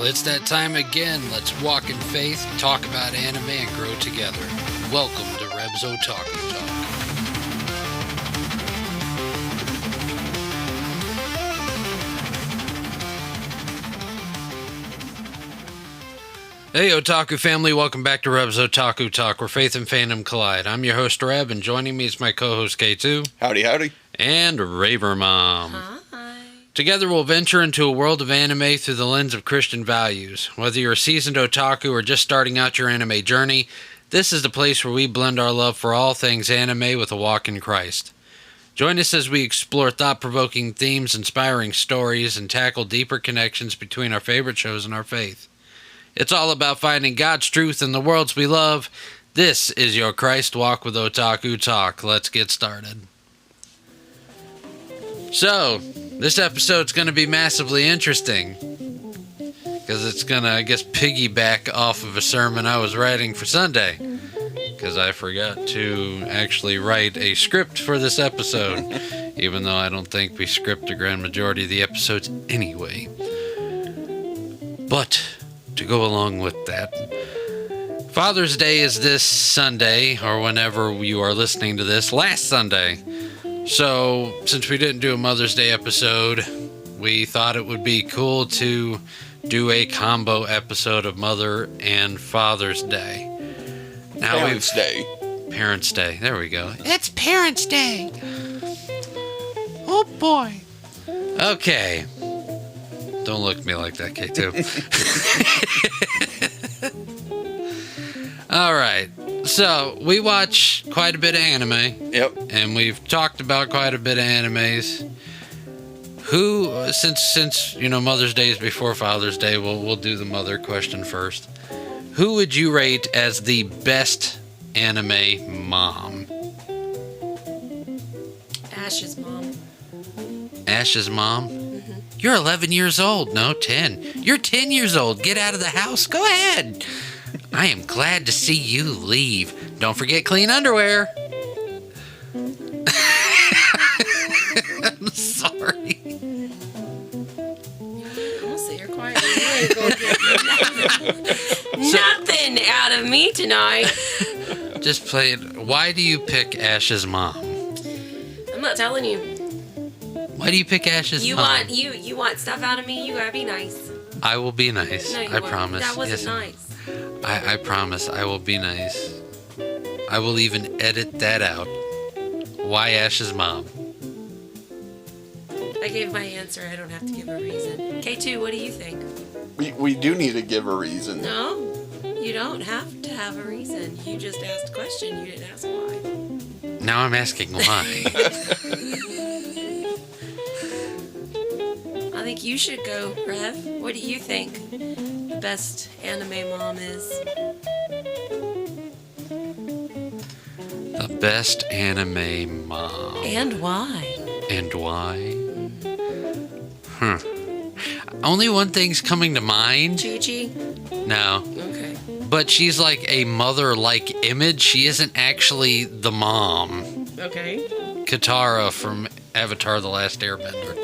Well, it's that time again. Let's walk in faith, talk about anime, and grow together. Welcome to Reb's Otaku Talk. Hey, Otaku family. Welcome back to Reb's Otaku Talk, where faith and fandom collide. I'm your host, Reb, and joining me is my co-host, K2. Howdy, howdy. And Raver Mom. Hi. Together we'll venture into a world of anime through the lens of Christian values. Whether you're a seasoned otaku or just starting out your anime journey, this is the place where we blend our love for all things anime with a walk in Christ. Join us as we explore thought-provoking themes, inspiring stories, and tackle deeper connections between our favorite shows and our faith. It's all about finding God's truth in the worlds we love. This is your Christ Walk with Otaku Talk. Let's get started. So, this episode's going to be massively interesting because it's going to, I guess, piggyback off of a sermon I was writing for Sunday because I forgot to actually write a script for this episode, even though I don't think we script the grand majority of the episodes anyway. But to go along with that, Father's Day is this Sunday, or whenever you are listening to this, last Sunday. So, since we didn't do a Mother's Day episode, we thought it would be cool to do a combo episode of Mother and Father's Day. Now Parents' Day. Parents' Day. There we go. It's Parents' Day. Oh, boy. Okay. Don't look at me like that, K2. All right. So, we watch quite a bit of anime. Yep. And we've talked about quite a bit of animes. Who, since you know, Mother's Day is before Father's Day, we'll do the mother question first. Who would you rate as the best anime mom? Ash's mom. Ash's mom? Mm-hmm. You're 11 years old. No, 10. You're 10 years old. Get out of the house. Go ahead. I am glad to see you leave. Don't forget clean underwear. I'm sorry. I'm gonna sit here quietly. You ain't gonna get nothing out of me tonight. Just play it. Why do you pick Ash's mom? I'm not telling you. Why do you pick Ash's You mom? you want stuff out of me? You gotta be nice. I will be nice. No, you I won't. promise. That wasn't Yes, nice. I promise I will be nice. I will even edit that out. Why Ash's mom? I gave my answer. I don't have to give a reason. K2, what do you think? We do need to give a reason. No, you don't have to have a reason. You just asked a question. You didn't ask why. Now I'm asking why. I think you should go, Rev. What do you think the best anime mom is? The best anime mom. And why? And why? Only one thing's coming to mind. Chi-Chi? No. Okay. But she's like a mother-like image. She isn't actually the mom. Okay. Katara from Avatar: The Last Airbender.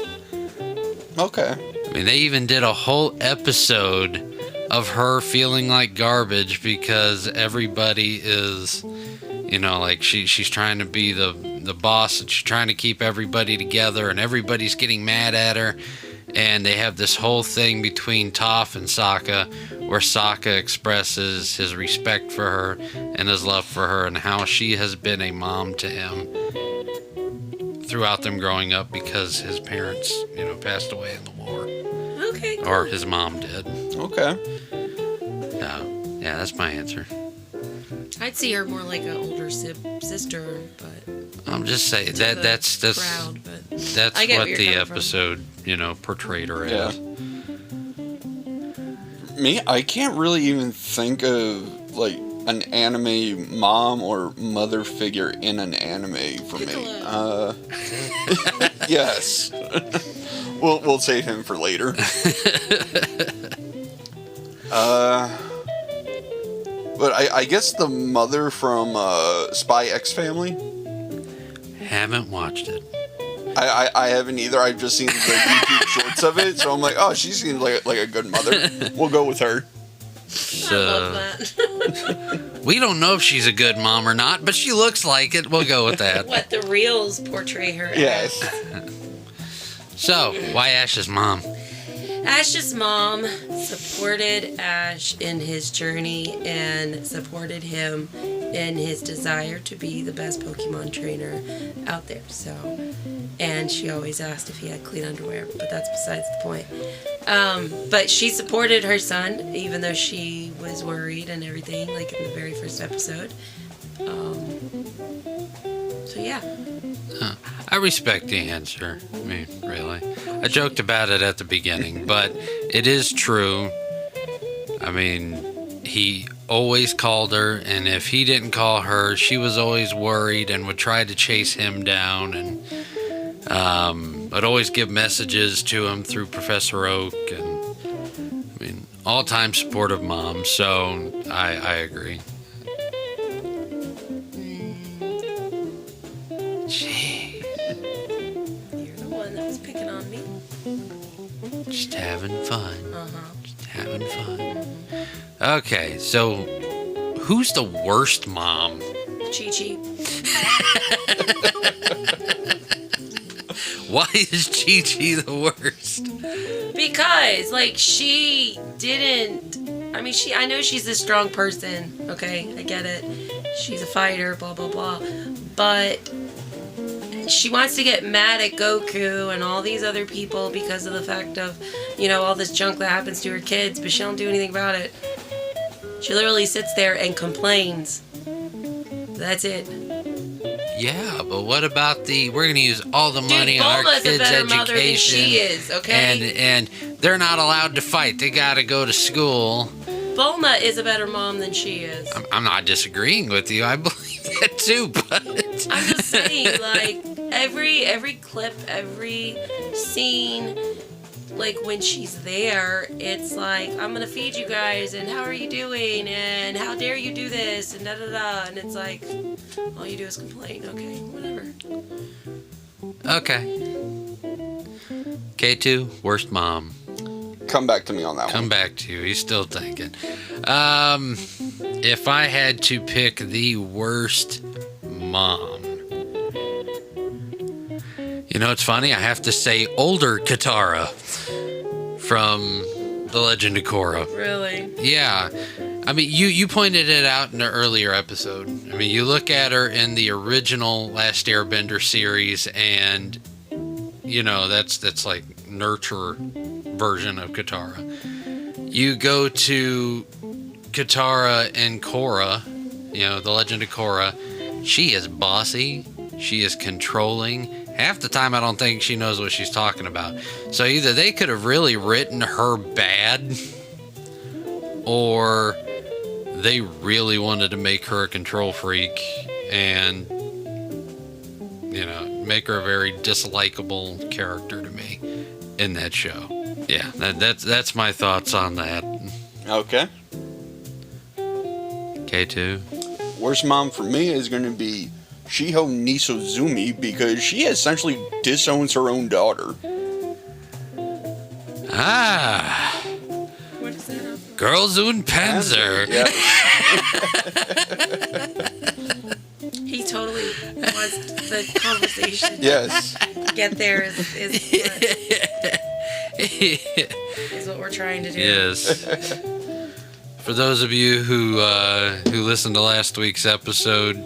Okay. I mean, they even did a whole episode of her feeling like garbage because everybody is, you know, like she's trying to be the boss and she's trying to keep everybody together and everybody's getting mad at her. And they have this whole thing between Toph and Sokka where Sokka expresses his respect for her and his love for her and how she has been a mom to him throughout them growing up because his parents, you know, passed away in the war. Okay. Or his mom did. Okay. No. Yeah, that's my answer. I'd see her more like an older sister, but I'm just saying to the that's crowd, but that's I get what where you're the coming from. episode, you know, portrayed her Yeah. as. Me, I can't really even think of like an anime mom or mother figure in an anime for me. Piccolo. Yes. We'll save him for later. But I guess the mother from Spy X Family. Haven't watched it. I haven't either. I've just seen the YouTube shorts of it, so I'm like, oh, she seems like a good mother. We'll go with her. I love that. We don't know if she's a good mom or not, but she looks like it. We'll go with that. What the reels portray her Yes. as. So, why Ash's mom? Ash's mom supported Ash in his journey and supported him in his desire to be the best Pokemon trainer out there. So, and she always asked if he had clean underwear, but that's besides the point. But she supported her son, even though she was worried and everything, like in the very first episode. So yeah. I respect the answer. I mean, really. I joked about it at the beginning, but it is true. I mean, he always called her, and if he didn't call her, she was always worried and would try to chase him down, and would always give messages to him through Professor Oak, and I mean, all-time supportive mom, so I agree. Jeez. You're the one that was picking on me. Just having fun. Uh-huh. Just having fun. Okay, so who's the worst mom? Chi-Chi. Why is Chi-Chi the worst? Because, like, she didn't... I mean, I know she's a strong person, okay? I get it. She's a fighter, blah, blah, blah. But she wants to get mad at Goku and all these other people because of the fact of, you know, all this junk that happens to her kids, but she don't do anything about it. She literally sits there and complains. That's it. Yeah, but what about we're going to use all the money Dude, on our Bulma's kids' a better education. mother than she is, okay? And they're not allowed to fight. They got to go to school. Bulma is a better mom than she is. I'm not disagreeing with you. I believe that too, but I'm just saying, like, every clip, every scene, like, when she's there, it's like, I'm gonna feed you guys, and how are you doing, and how dare you do this, and da-da-da, and it's like, all you do is complain. Okay, whatever. okay. K2, worst mom. Come back to me on that one. Come back to you. He's still thinking. If I had to pick the worst mom, you know, it's funny. I have to say older Katara from The Legend of Korra. Really? Yeah. I mean, you pointed it out in an earlier episode. I mean, you look at her in the original Last Airbender series, and, you know, that's like nurture version of Katara. You go to Katara and Korra, you know, The Legend of Korra. She is bossy. She is controlling. Half the time, I don't think she knows what she's talking about. So either they could have really written her bad, or they really wanted to make her a control freak and, you know, make her a very dislikable character to me in that show. Yeah, that's my thoughts on that. Okay. K2. Worst mom for me is going to be Shiho Nisozumi, because she essentially disowns her own daughter. Ah. What is that? Girls und Panzer. Yeah. He totally wants the conversation. Yes. Get there is what we're trying to do. Yes. For those of you who listened to last week's episode,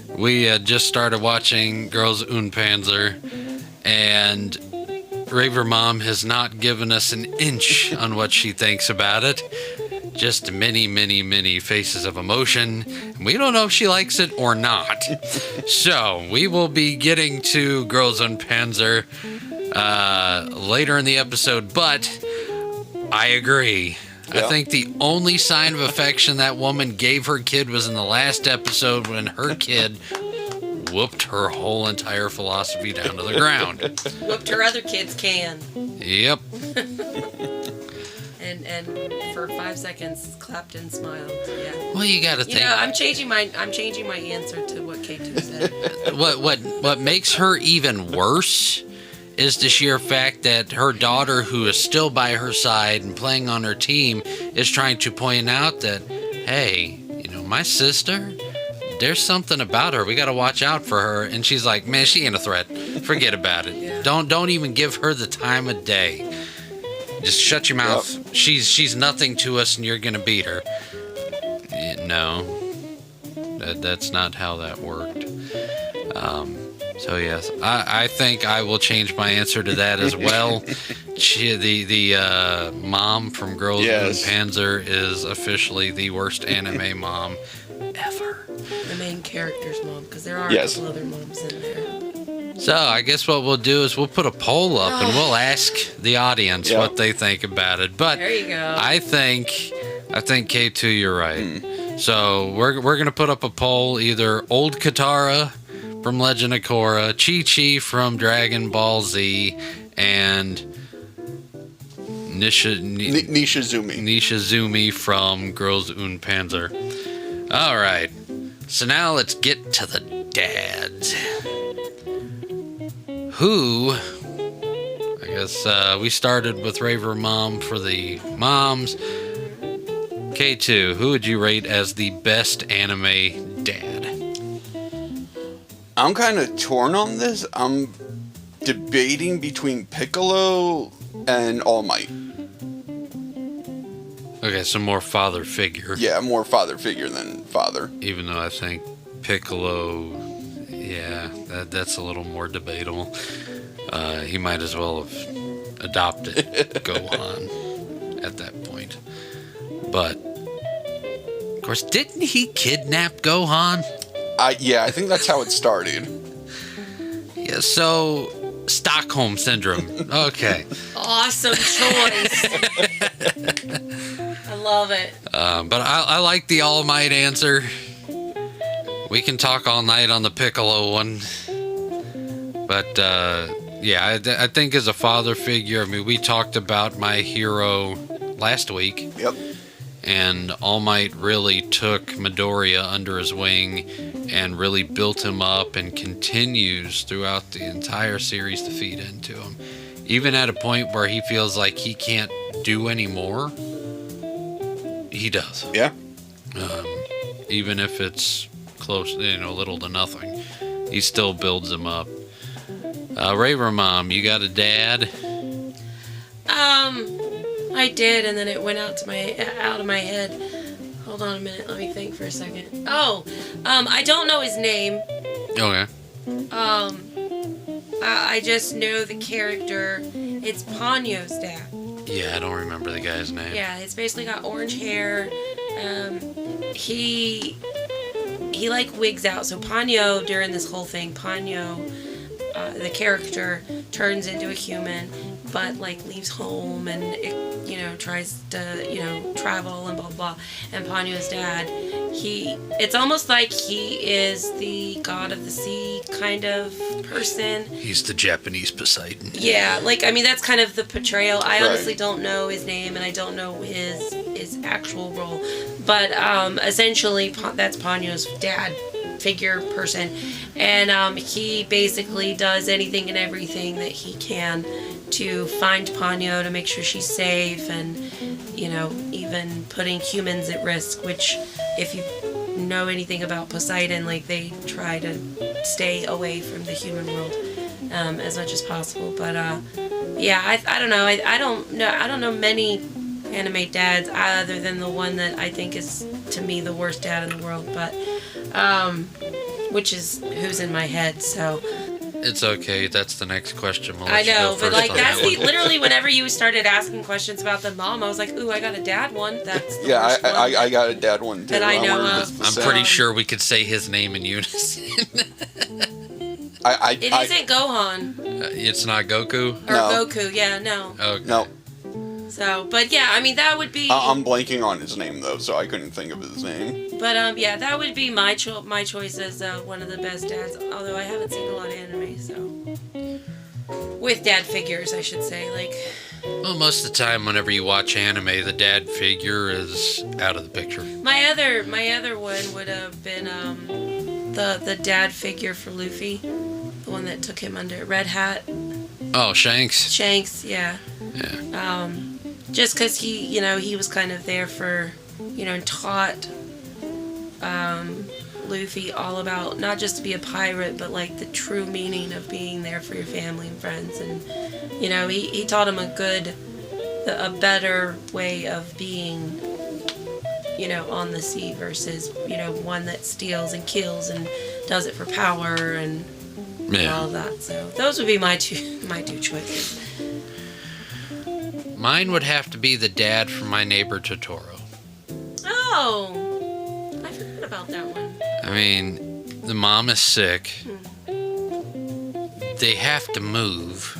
we had just started watching Girls und Panzer, and Raver Mom has not given us an inch on what she thinks about it. Just many, many, many faces of emotion. We don't know if she likes it or not. So we will be getting to Girls und Panzer later in the episode, but I agree. Yeah. I think the only sign of affection that woman gave her kid was in the last episode when her kid whooped her whole entire philosophy down to the ground. Whooped her other kids can. Yep. And for 5 seconds clapped and smiled. Yeah. Well, you got to think. You know, I'm changing my answer to what K2 said. What makes her even worse is the sheer fact that her daughter, who is still by her side and playing on her team, is trying to point out that, hey, my sister, there's something about her. We got to watch out for her. And she's like, man, she ain't a threat. Forget about it. Yeah. Don't even give her the time of day. Just shut your mouth. Yep. She's nothing to us, and you're gonna beat her. No, that's not how that worked. So yes, I think I will change my answer to that as well. The mom from Girls Yes. Moon Panzer is officially the worst anime mom ever. The main character's mom, because there are Yes. a couple other moms in there. So I guess what we'll do is we'll put a poll up and we'll ask the audience what they think about it. But there you go. I think K2, you're right. So we're gonna put up a poll, either old Katara from Legend of Korra, Chi-Chi from Dragon Ball Z, and Nishizumi from Girls Un Panzer. All right. So now let's get to the dads. Who, I guess we started with Raver Mom for the moms. K2, who would you rate as the best anime dad? I'm kind of torn on this. I'm debating between Piccolo and All Might. Okay, so more father figure. Yeah, more father figure than father. Even though I think Piccolo, yeah, that's a little more debatable. He might as well have adopted Gohan at that point. But, of course, didn't he kidnap Gohan? Yeah, I think that's how it started. Yeah, so Stockholm Syndrome. Okay. Awesome choice. I love it. But I like the All Might answer. We can talk all night on the Piccolo one. But, yeah, I think as a father figure, I mean, we talked about My Hero last week. Yep. And All Might really took Midoriya under his wing and really built him up and continues throughout the entire series to feed into him. Even at a point where he feels like he can't do anymore, he does. Yeah. Even if it's close, little to nothing, he still builds him up. Raver Mom, you got a dad? I did, and then it went out of my head. Hold on a minute, let me think for a second. Oh, I don't know his name. Okay. I just know the character. It's Ponyo's dad. Yeah, I don't remember the guy's name. Yeah, he's basically got orange hair. He like wigs out. So Ponyo, during this whole thing, the character turns into a human, but like leaves home and tries to travel and blah blah. And Ponyo's dad, it's almost like he is the god of the sea kind of person. He's the Japanese Poseidon. Yeah, that's kind of the portrayal. I honestly don't know his name, and I don't know his actual role, but essentially that's Ponyo's dad figure person, and he basically does anything and everything that he can to find Ponyo, to make sure she's safe, and even putting humans at risk, which if you know anything about Poseidon, they try to stay away from the human world as much as possible. But yeah, I don't know. I don't know many anime dads other than the one that I think is, to me, the worst dad in the world, but which is who's in my head. So it's okay. That's the next question. I know, but that's literally whenever you started asking questions about the mom, I was like, ooh, I got a dad one. That's the worst one. I got a dad one too. That I know of. I'm pretty sure we could say his name in unison. It isn't Gohan. It's not Goku? Or no. Goku, yeah, no. Okay. No. So, but yeah, that would be... I'm blanking on his name, though, so I couldn't think of his name. But, yeah, that would be my choice as one of the best dads, although I haven't seen a lot of anime, so... With dad figures, I should say, Well, most of the time, whenever you watch anime, the dad figure is out of the picture. My other one would have been, the dad figure for Luffy. The one that took him under Red Hat. Oh, Shanks. Shanks, yeah. Yeah. Just because he was kind of there for, and taught Luffy all about not just to be a pirate, but like the true meaning of being there for your family and friends. And, he taught him a better way of being, on the sea versus, one that steals and kills and does it for power and all of that. So those would be my two choices. Mine would have to be the dad from My Neighbor Totoro. Oh, I forgot about that one. I mean, the mom is sick. They have to move.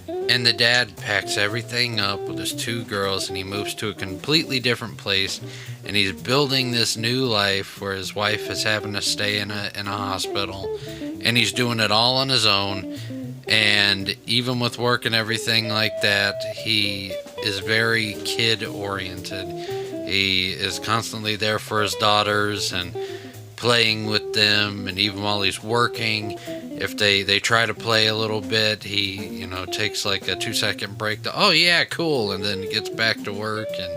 And the dad packs everything up with his two girls and he moves to a completely different place. And he's building this new life where his wife is having to stay in a hospital. And he's doing it all on his own. And even with work and everything like that, he is very kid-oriented. He is constantly there for his daughters and playing with them. And even while he's working, if they try to play a little bit, he, takes like a 2-second break to, oh yeah, cool, and then gets back to work. And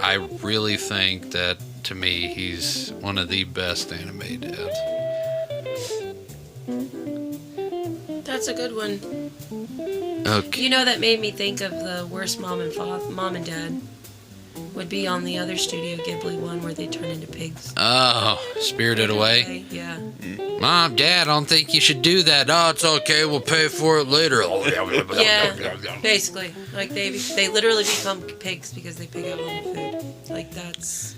I really think that, to me, he's one of the best anime dads. That's a good one. Okay. That made me think of the worst mom and dad would be on the other Studio Ghibli one where they turn into pigs. Oh, Spirited Away? Yeah. Mom, Dad, I don't think you should do that. Oh, it's okay. We'll pay for it later. Yeah, basically. Like, they literally become pigs because they pig out all the food. Like, that's...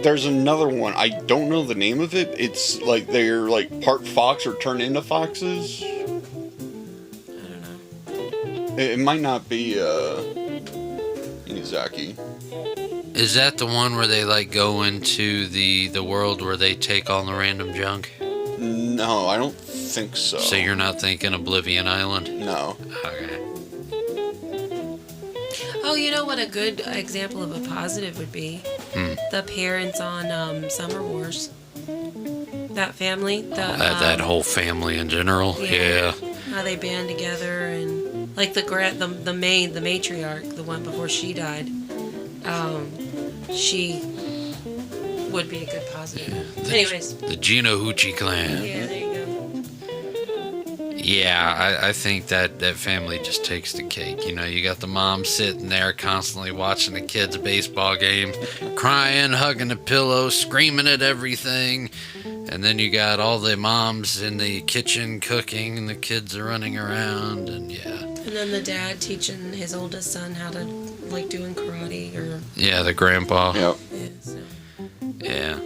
There's another one. I don't know the name of it. It's like they're like part fox or turn into foxes. I don't know. It might not be Miyazaki. Is that the one where they, like, go into the world where they take all the random junk? No, I don't think so. So you're not thinking Oblivion Island? No. Okay. Oh, you know what a good example of a positive would be? The parents on Summer Wars. That family. That whole family in general? Yeah. How they band together and... Like the matriarch, the one before she died. She would be a good positive. Yeah, Anyways. The Jinohuchi clan. Yeah, there you go. Yeah, I think that family just takes the cake. You got the mom sitting there constantly watching the kids' baseball game, crying, hugging the pillow, screaming at everything. And then you got all the moms in the kitchen cooking and the kids are running around and yeah. And then the dad teaching his oldest son how to, like, doing karate or... Yeah, the grandpa. Yep. Yeah, so... Yeah.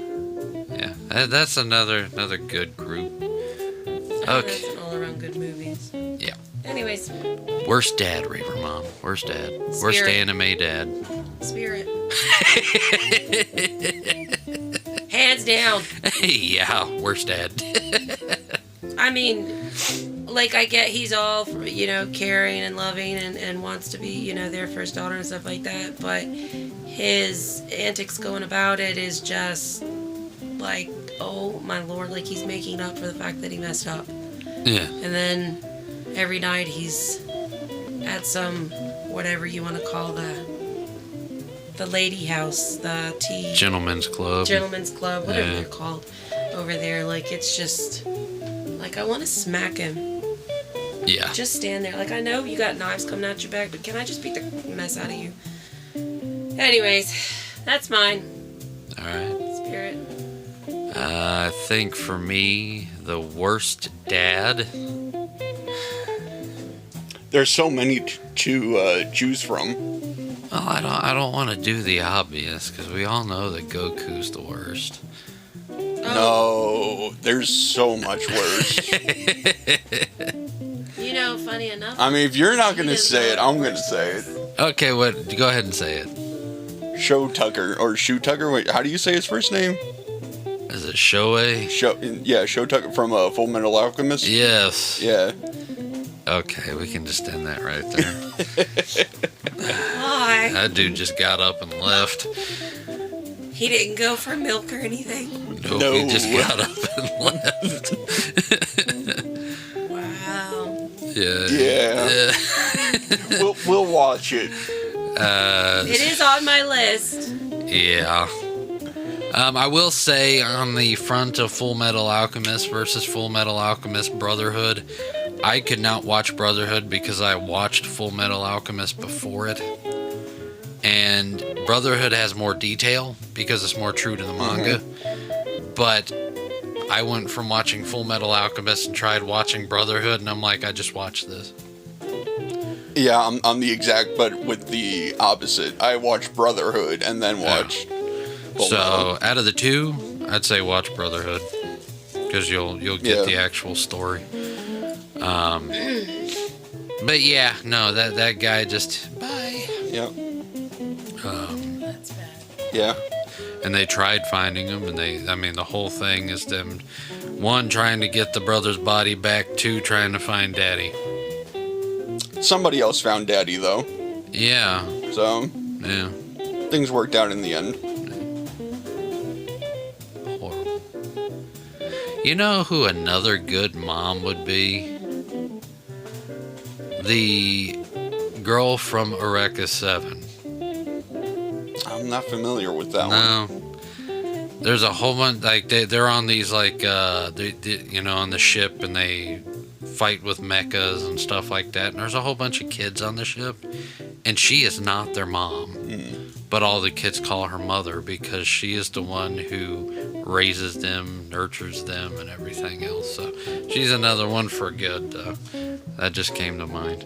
That's another good group. Okay. That's an all-around good movies. Yeah. Anyways. Worst dad, Raver Mom. Worst dad. Spirit. Worst anime dad. Spirit. Hands down. Yeah, worst dad. I mean, like, I get he's all, caring and loving and wants to be, there for his daughter and stuff like that, but his antics going about it is just, like, oh, my Lord, like, he's making up for the fact that he messed up. Yeah. And then every night he's at some, whatever you want to call the lady house, the tea... Gentlemen's club, whatever they're called over there. Like, it's just... Like, I want to smack him. Yeah. Just stand there. Like, I know you got knives coming out your back, but can I just beat the mess out of you? Anyways, that's mine. All right. Spirit. I think for me, the worst dad... There's so many to choose from. Well, I don't want to do the obvious, because we all know that Goku's the worst. No, there's so much worse. Funny enough. I mean, if you're not going to say it, I'm going to say it. Okay, go ahead and say it. Show Tucker, or Shoe Tucker. Wait, how do you say his first name? Is it Shoei? Show Tucker from Full Metal Alchemist. Yes. Yeah. Okay, we can just end that right there. Why? That dude just got up and left. He didn't go for milk or anything? Nope, No. he just got up and left. Wow. Yeah. We'll watch it. It is on my list. Yeah. I will say on the front of Full Metal Alchemist versus Full Metal Alchemist Brotherhood, I could not watch Brotherhood because I watched Full Metal Alchemist before it. And Brotherhood has more detail because it's more true to the manga. But I went from watching Full Metal Alchemist and tried watching Brotherhood, and I'm like, I just watched this. Yeah, I'm the exact, but with the opposite. I watched Brotherhood and then watched. So out of the two, I'd say watch Brotherhood because you'll get the actual story. But yeah, no, that guy just bye. Yep. That's bad. Yeah. And they tried finding him, and the whole thing is them, one, trying to get the brother's body back, two, trying to find Daddy. Somebody else found Daddy, though. Yeah. So, Yeah. things worked out in the end. Horrible. You know who another good mom would be? The girl from Eureka 7. I'm not familiar with that one. No. There's a whole bunch, like, they're on these, like, on the ship, and they fight with mechas and stuff like that. And there's a whole bunch of kids on the ship, and she is not their mom. But all the kids call her mother because she is the one who raises them, nurtures them, and everything else. So she's another one for good. That just came to mind.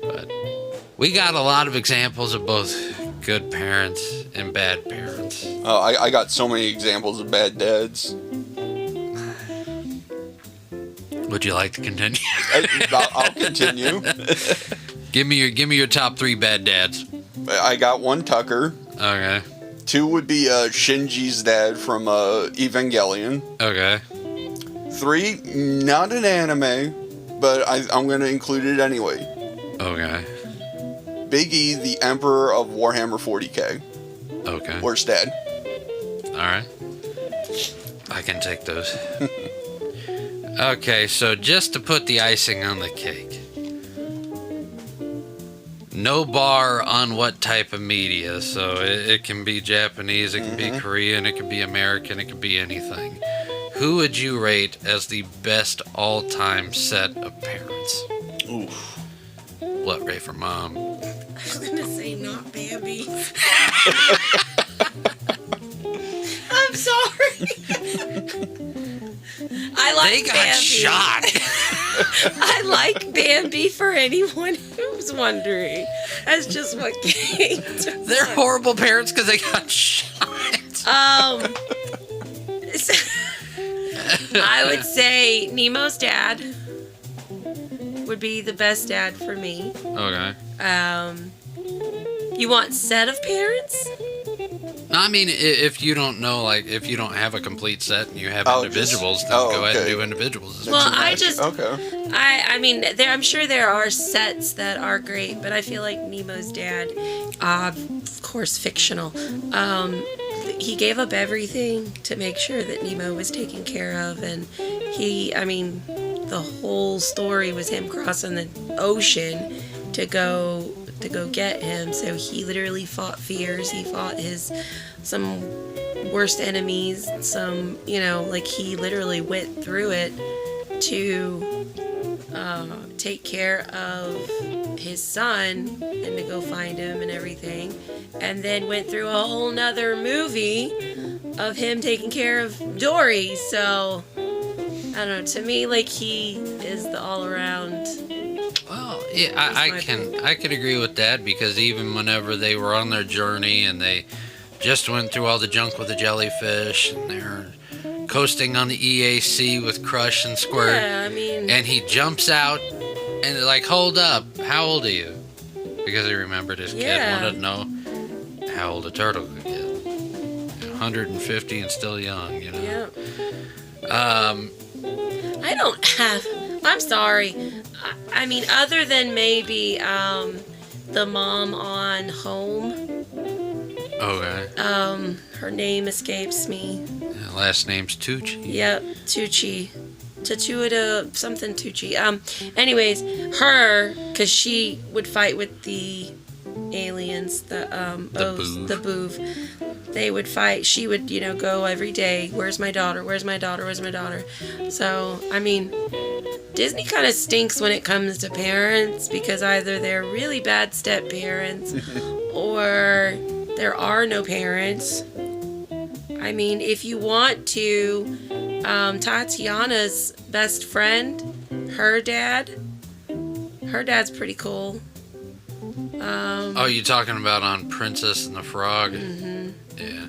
But we got a lot of examples of both good parents and bad parents. Oh, I got so many examples of bad dads. Would you like to continue? I'll continue. Give me your top 3 bad dads. I got one Tucker. Okay. 2 would be Shinji's dad from Evangelion. Okay. 3, not an anime, but I'm going to include it anyway. Okay. Big E, the Emperor of Warhammer 40k. Okay. Worst dad. All right. I can take those. Okay, so just to put the icing on the cake. No bar on what type of media. So it can be Japanese, it can be Korean, it can be American, it can be anything. Who would you rate as the best all-time set of parents? Oof. What, Raver Mom? I was gonna say not Bambi. I'm sorry. I like They got Bambi. shot. I like Bambi for anyone who's wondering. That's just what came to They're mind. horrible parents because they got shot. I would say Nemo's dad would be the best dad for me. Okay. You want set of parents? I mean, if you don't know, like, if you don't have a complete set and you have Oh, individuals, just- then oh, go ahead and okay. do individuals. Well, I Match. just, Okay. I mean, I'm sure there are sets that are great, but I feel like Nemo's dad, of course, fictional. He gave up everything to make sure that Nemo was taken care of, and the whole story was him crossing the ocean to go get him. So he literally fought fears. He fought some worst enemies. He literally went through it to take care of his son and to go find him and everything. And then went through a whole nother movie of him taking care of Dory. So I don't know. To me, like, he is the all-around. Well, yeah, I can agree with that because even whenever they were on their journey and they just went through all the junk with the jellyfish and they're coasting on the EAC with Crush and Squirt, Yeah, I mean, and he jumps out and they're like, hold up, how old are you? Because he remembered his kid Yeah. wanted to know how old a turtle could get. 150 and still young, you know. yeah. I'm sorry. I mean, other than maybe the mom on Home. Okay. Her name escapes me. Last name's Tucci. Yep, Tucci. Tatuita something Tucci. Anyways, her, because she would fight with the aliens, the Boov. They would fight. She would, go every day. Where's my daughter? Where's my daughter? Where's my daughter? So, I mean, Disney kind of stinks when it comes to parents because either they're really bad step parents or there are no parents. I mean, if you want to, Tatiana's best friend, her dad's pretty cool. You talking about on Princess and the Frog? Mm-hmm. Yeah.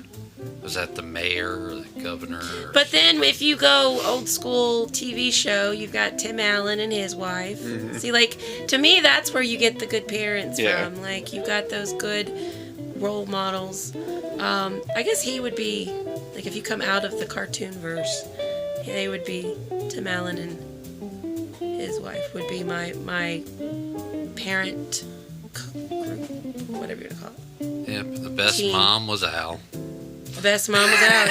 Was that the mayor or the governor? But then if you go old school TV show, you've got Tim Allen and his wife. Mm-hmm. See, like, to me, that's where you get the good parents from. Like, you've got those good role models. I guess he would be, like, if you come out of the cartoon verse, they would be Tim Allen and his wife would be my parent group, whatever you call it. Yep, the best team. Mom was Al. The best mom was Al.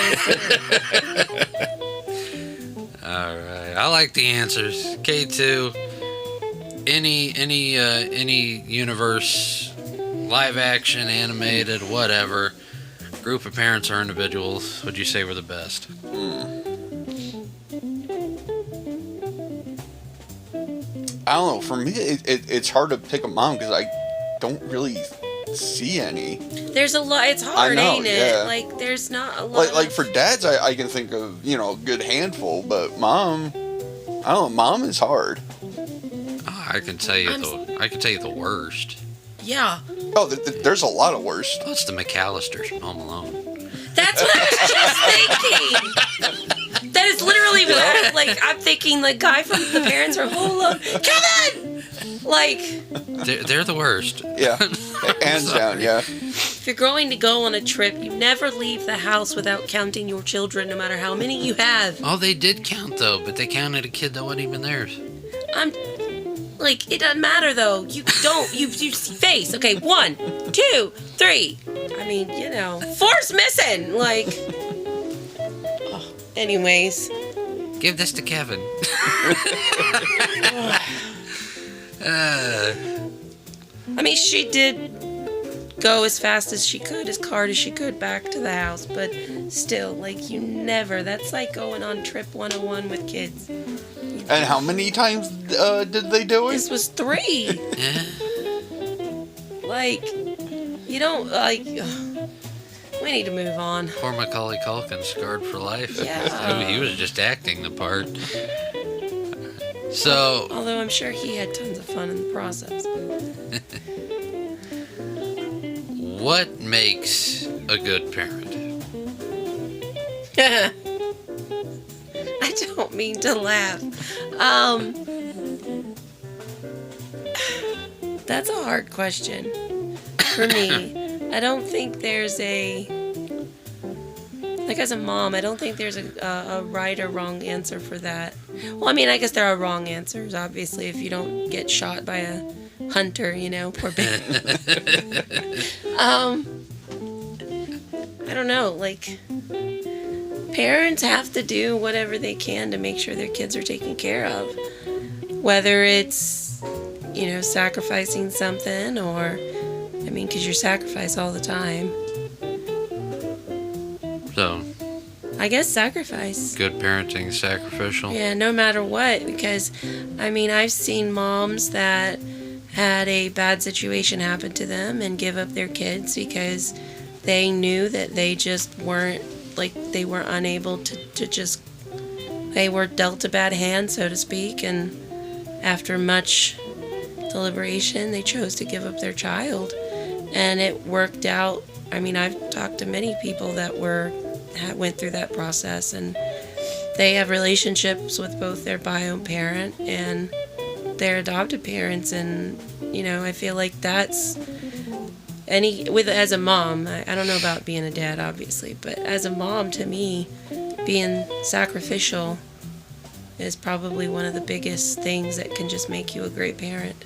All right, I like the answers. K2. Any universe, live action, animated, whatever. Group of parents or individuals would you say were the best? I don't know. For me, it's hard to pick a mom because I don't really see any. There's a lot. It's hard, ain't it? Yeah. Like, there's not a lot. Like for dads, I can think of a good handful, but mom, I don't know. Mom is hard. Oh, I can tell you the worst. Yeah. Oh, there's a lot of worst. Oh, it's the McAllisters from Home Alone. That's what I was just thinking. That is literally what I'm thinking. The guy from the parents from Home Alone, Kevin. Like, they're the worst. Yeah, hands down. Yeah. If you're going to go on a trip, you never leave the house without counting your children, no matter how many you have. Oh, they did count though, but they counted a kid that wasn't even theirs. It doesn't matter though. You don't. You see face. Okay, 1, 2, 3. I mean, 4's missing. Like. Oh, anyways. Give this to Kevin. I mean, she did go as fast as she could, as hard as she could back to the house, but still, that's like going on trip 101 with kids. And how many times did they do it? This was 3. Yeah. You don't, we need to move on. Poor Macaulay Culkin, scarred for life. Yeah. He was just acting the part. So, although I'm sure he had tons of fun in the process. What makes a good parent? I don't mean to laugh. That's a hard question for me. I don't think there's as a mom, I don't think there's a right or wrong answer for that. Well, I mean, I guess there are wrong answers, obviously, if you don't get shot by a hunter, poor baby. I don't know, parents have to do whatever they can to make sure their kids are taken care of. Whether it's, sacrificing something or, because you're sacrificed all the time. So, I guess sacrifice. Good parenting, sacrificial. Yeah, no matter what, because, I've seen moms that had a bad situation happen to them and give up their kids because they knew that they just weren't, they were unable to just, they were dealt a bad hand, so to speak, and after much deliberation, they chose to give up their child. And it worked out. I've talked to many people that went through that process, and they have relationships with both their bio parent and their adopted parents, and I feel like that's as a mom, I don't know about being a dad obviously, but as a mom, to me, being sacrificial is probably one of the biggest things that can just make you a great parent.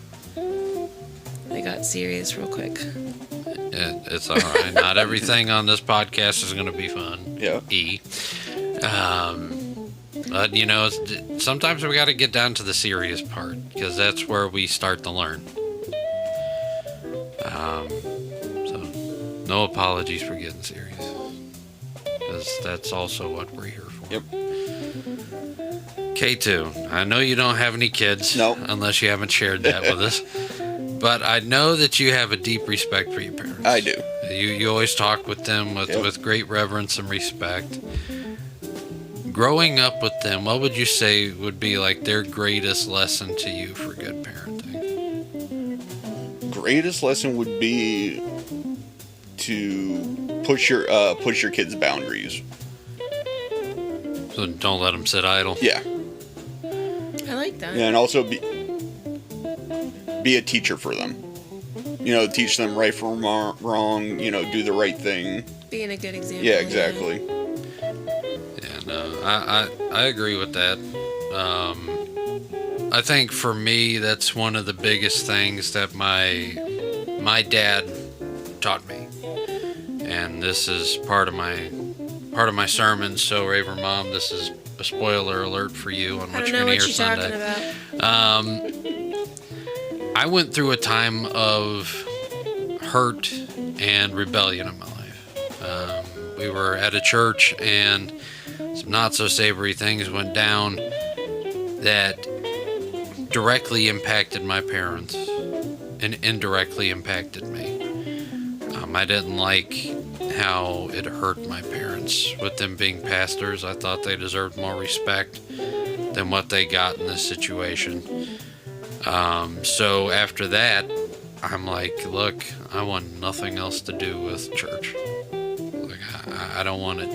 I got serious real quick. It's all right. Not everything on this podcast is going to be fun. Yeah. But, sometimes we got to get down to the serious part, because that's where we start to learn. So, no apologies for getting serious. Because that's also what we're here for. Yep. K2, I know you don't have any kids. No. Unless you haven't shared that with us. But I know that you have a deep respect for your parents. I do. You always talk with them with great reverence and respect. Growing up with them, what would you say would be like their greatest lesson to you for good parenting? Greatest lesson would be to push your kids' boundaries. So don't let them sit idle. Yeah. I like that. Yeah, and also be a teacher for them. Teach them right from wrong. Do the right thing. Being a good example. Yeah, exactly. Yeah, no, I agree with that. I think for me, that's one of the biggest things that my dad taught me, and this is part of my sermon. So, Raver Mom, this is a spoiler alert for you on what you're going to hear Sunday. I went through a time of hurt and rebellion in my life. We were at a church, and some not so savory things went down that directly impacted my parents and indirectly impacted me. I didn't like how it hurt my parents with them being pastors. I thought they deserved more respect than what they got in this situation. So after that, I'm like, look, I want nothing else to do with church. Like, I don't want it.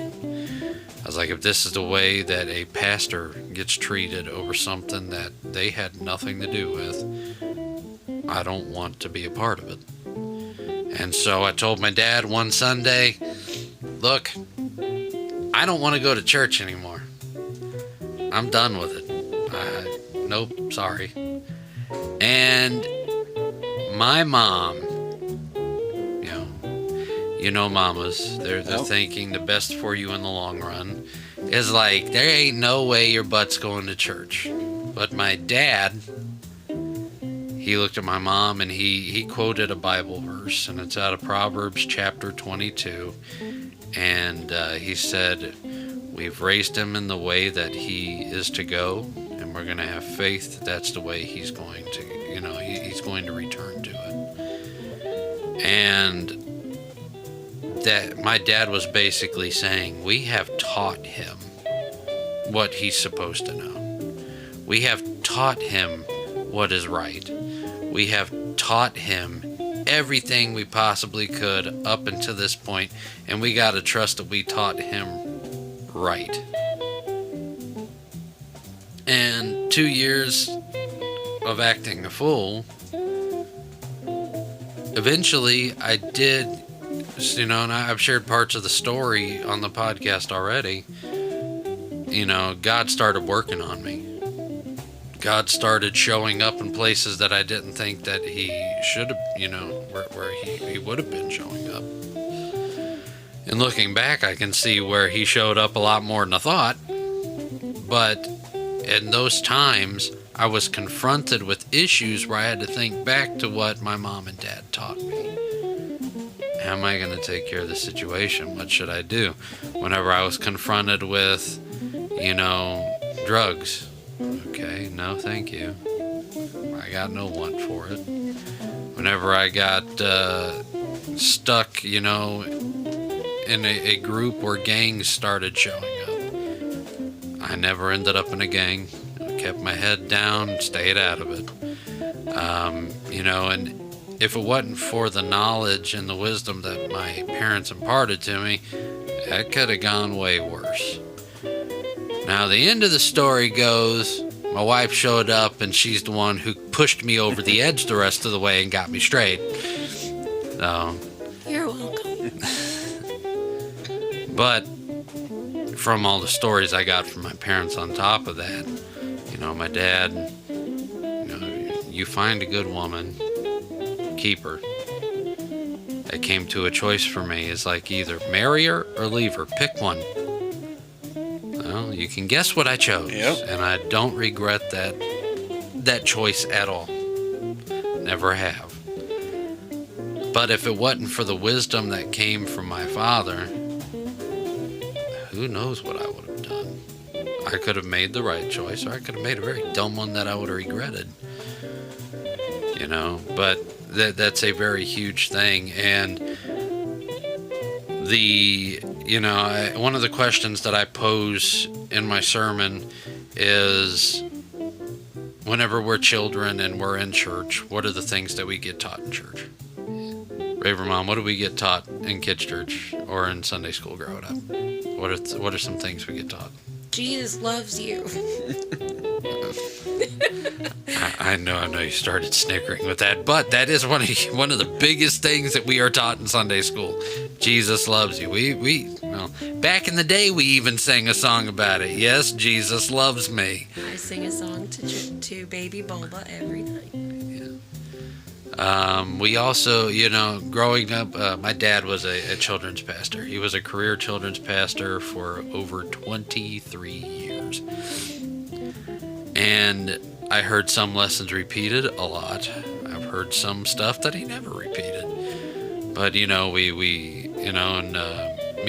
I was like, if this is the way that a pastor gets treated over something that they had nothing to do with, I don't want to be a part of it. And so I told my dad one Sunday, look, I don't want to go to church anymore. I'm done with it. Nope, sorry. And my mom, mamas, they're thinking the best for you in the long run, is like, there ain't no way your butt's going to church. But my dad, he looked at my mom and he quoted a Bible verse, and it's out of Proverbs chapter 22. And he said, we've raised him in the way that he is to go, and we're going to have faith that that's the way he's going to, he's going to return to it. And that my dad was basically saying, we have taught him what he's supposed to know. We have taught him what is right. We have taught him everything we possibly could up until this point, and we got to trust that we taught him right. And 2 years of acting a fool, eventually I did, and I've shared parts of the story on the podcast already. God started working on me. God started showing up in places that I didn't think that he should have, where he would have been showing up. And looking back, I can see where he showed up a lot more than I thought. But in those times, I was confronted with issues where I had to think back to what my mom and dad taught me. How am I going to take care of the situation? What should I do? Whenever I was confronted with, drugs. Okay, no thank you. I got no want for it. Whenever I got stuck, in a group where gangs started showing up, I never ended up in a gang. I kept my head down, stayed out of it. And if it wasn't for the knowledge and the wisdom that my parents imparted to me, that could have gone way worse. Now, the end of the story goes, my wife showed up, and she's the one who pushed me over the edge the rest of the way and got me straight. So, you're welcome. But from all the stories I got from my parents on top of that, my dad, you find a good woman, keep her. It came to a choice for me. It's like either marry her or leave her. Pick one. Well, you can guess what I chose. Yep. And I don't regret that choice at all. Never have. But if it wasn't for the wisdom that came from my father, who knows what I would have done. I could have made the right choice, or I could have made a very dumb one that I would have regretted. But that's a very huge thing. And one of the questions that I pose in my sermon is, whenever we're children and we're in church, what are the things that we get taught in church? Raver Mom, what do we get taught in kids' church or in Sunday school growing up? What are some things we get taught? Jesus loves you. I know you started snickering with that, but that is one of the biggest things that we are taught in Sunday school. Jesus loves you. Well, back in the day, we even sang a song about it. Yes, Jesus loves me. I sing a song to baby Bulba every night. We also, growing up, my dad was a children's pastor. He was a career children's pastor for over 23 years. And I heard some lessons repeated a lot. I've heard some stuff that he never repeated. But, me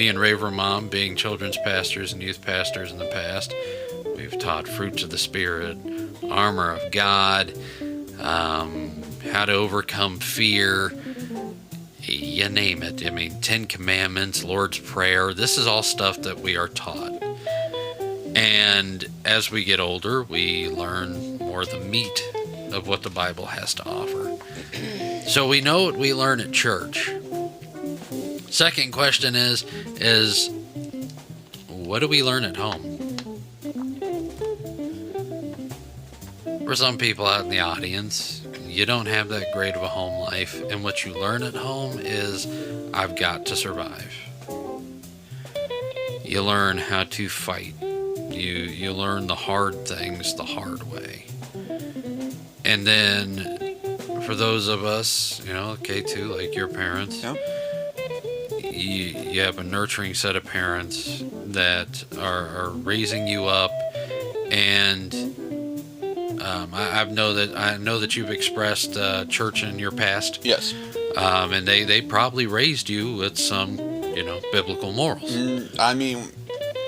and Raver Mom, being children's pastors and youth pastors in the past, we've taught fruits of the Spirit, armor of God, how to overcome fear, you name it. 10 Commandments, Lord's Prayer. This is all stuff that we are taught. And as we get older, we learn more of the meat of what the Bible has to offer. So we know what we learn at church. Second question is what do we learn at home? For some people out in the audience, you don't have that great of a home life, and what you learn at home is, I've got to survive. You learn how to fight. You learn the hard things the hard way. And then, for those of us, K2, like your parents, Yep. you have a nurturing set of parents that are raising you up, and I know that you've expressed church in your past. Yes. And they probably raised you with some, biblical morals.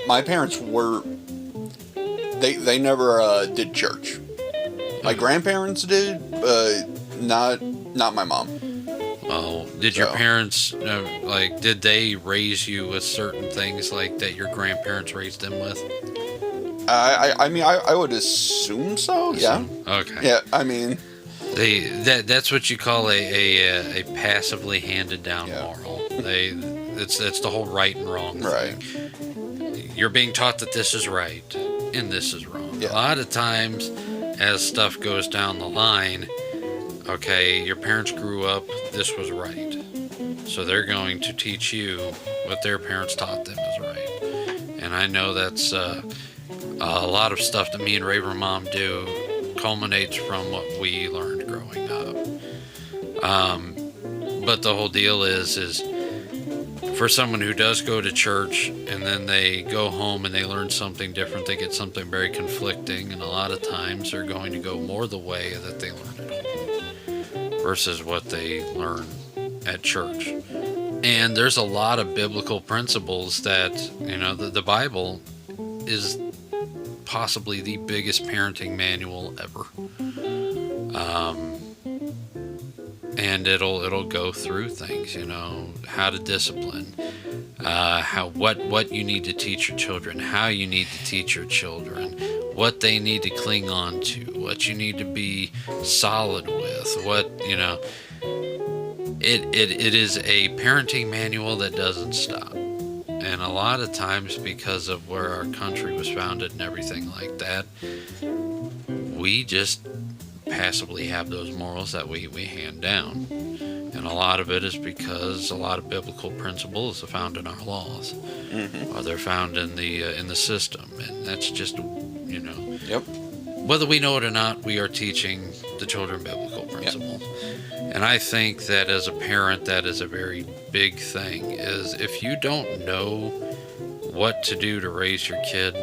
My parents were. They never did church. My grandparents did, but not my mom. Well, did your parents did they raise you with certain things like that your grandparents raised them with? I would assume so. Yeah. Okay. Yeah. That's what you call a passively handed down moral. It's the whole right and wrong right. thing. You're being taught that this is right and this is wrong. Yeah. A lot of times, as stuff goes down the line, your parents grew up, this was right, so they're going to teach you what their parents taught them is right. And I know that's a lot of stuff that me and Raver Mom do culminates from what we learned growing up. But the whole deal is for someone who does go to church and then they go home and they learn something different, they get something very conflicting, and a lot of times they're going to go more the way that they learn at home versus what they learn at church. And there's a lot of biblical principles that, the Bible is possibly the biggest parenting manual ever. And it'll go through things, how to discipline, what you need to teach your children, how you need to teach your children, what they need to cling on to, what you need to be solid with, it is a parenting manual that doesn't stop. And a lot of times, because of where our country was founded and everything like that, we just passively have those morals that we hand down. And a lot of it is because a lot of biblical principles are found in our laws, or they're found in the system, and that's just Yep. Whether we know it or not, we are teaching the children biblical principles. Yep. And I think that as a parent, that is a very big thing. Is if you don't know what to do to raise your kid,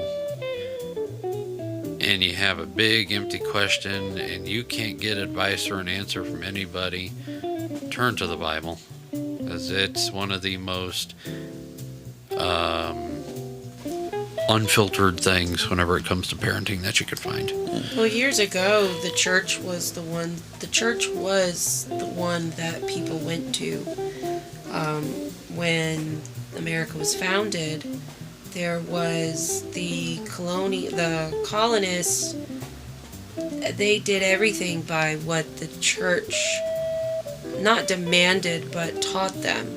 and you have a big empty question and you can't get advice or an answer from anybody, turn to the Bible, because it's one of the most unfiltered things whenever it comes to parenting that you could find. Well, years ago, the church was the one that people went to. When America was founded, there was the colonists. They did everything by what the church not demanded but taught them.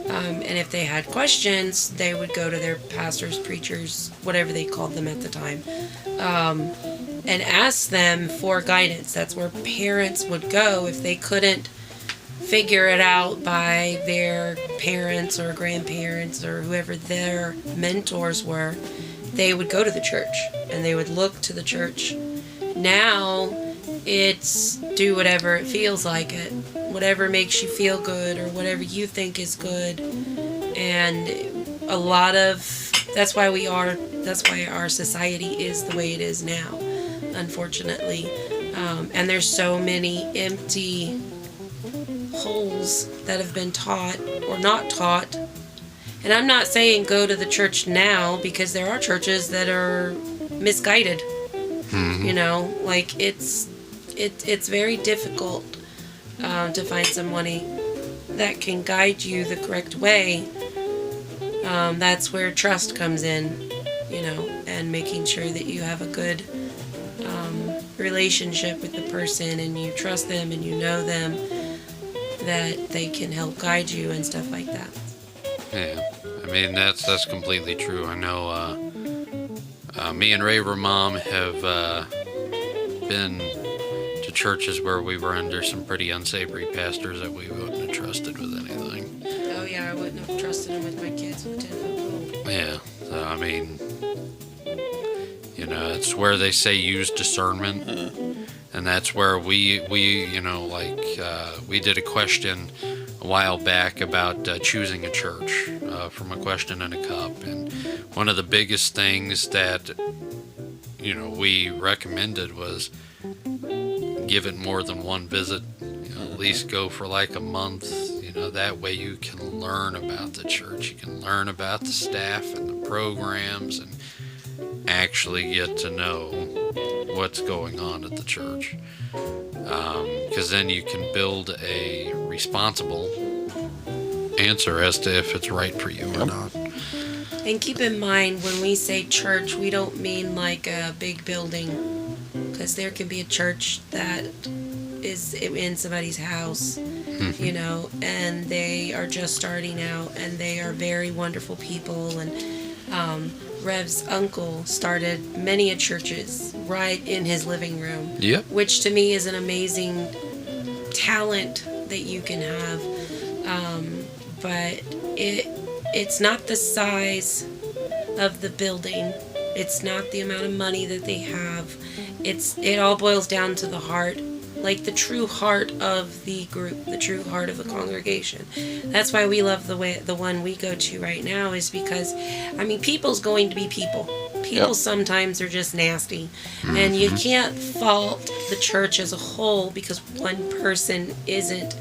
And if they had questions, they would go to their pastors, preachers, whatever they called them at the time, and ask them for guidance. That's where parents would go if they couldn't figure it out by their parents or grandparents or whoever their mentors were. They would go to the church and they would look to the church. Now it's do whatever it feels like it, whatever makes you feel good or whatever you think is good. And a lot of that's why our society is the way it is now, unfortunately. And there's so many empty holes that have been taught or not taught. And I'm not saying go to the church now, because there are churches that are misguided. You know, like it's very difficult to find somebody that can guide you the correct way. That's where trust comes in, you know, and making sure that you have a good relationship with the person and you trust them and you know them, that they can help guide you and stuff like that. Yeah, I mean, that's completely true. I know me and Raver Mom have been to churches where we were under some pretty unsavory pastors that we wouldn't have trusted with anything. Oh yeah, I wouldn't have trusted them with my kids with a 10-foot pole. Yeah, so I mean, you know, it's where they say use discernment, and that's where we you know, like we did a question a while back about choosing a church from a question in a cup, and one of the biggest things that, you know, we recommended was give it more than one visit. You know, at least go for like a month. You know, that way you can learn about the church, you can learn about the staff and the programs, and actually get to know what's going on at the church. Because then you can build a responsible answer as to if it's right for you or not. And keep in mind, when we say church, we don't mean like a big building, because there can be a church that is in somebody's house, you know, and they are just starting out and they are very wonderful people. And Rev's uncle started many a churches right in his living room. Yep. Which to me is an amazing talent that you can have. But it's not the size of the building. It's not the amount of money that they have. It all boils down to the heart, like the true heart of the group, the true heart of the congregation. That's why we love the one we go to right now, is because, I mean, people's going to be people. People sometimes are just nasty. And you can't fault the church as a whole because one person isn't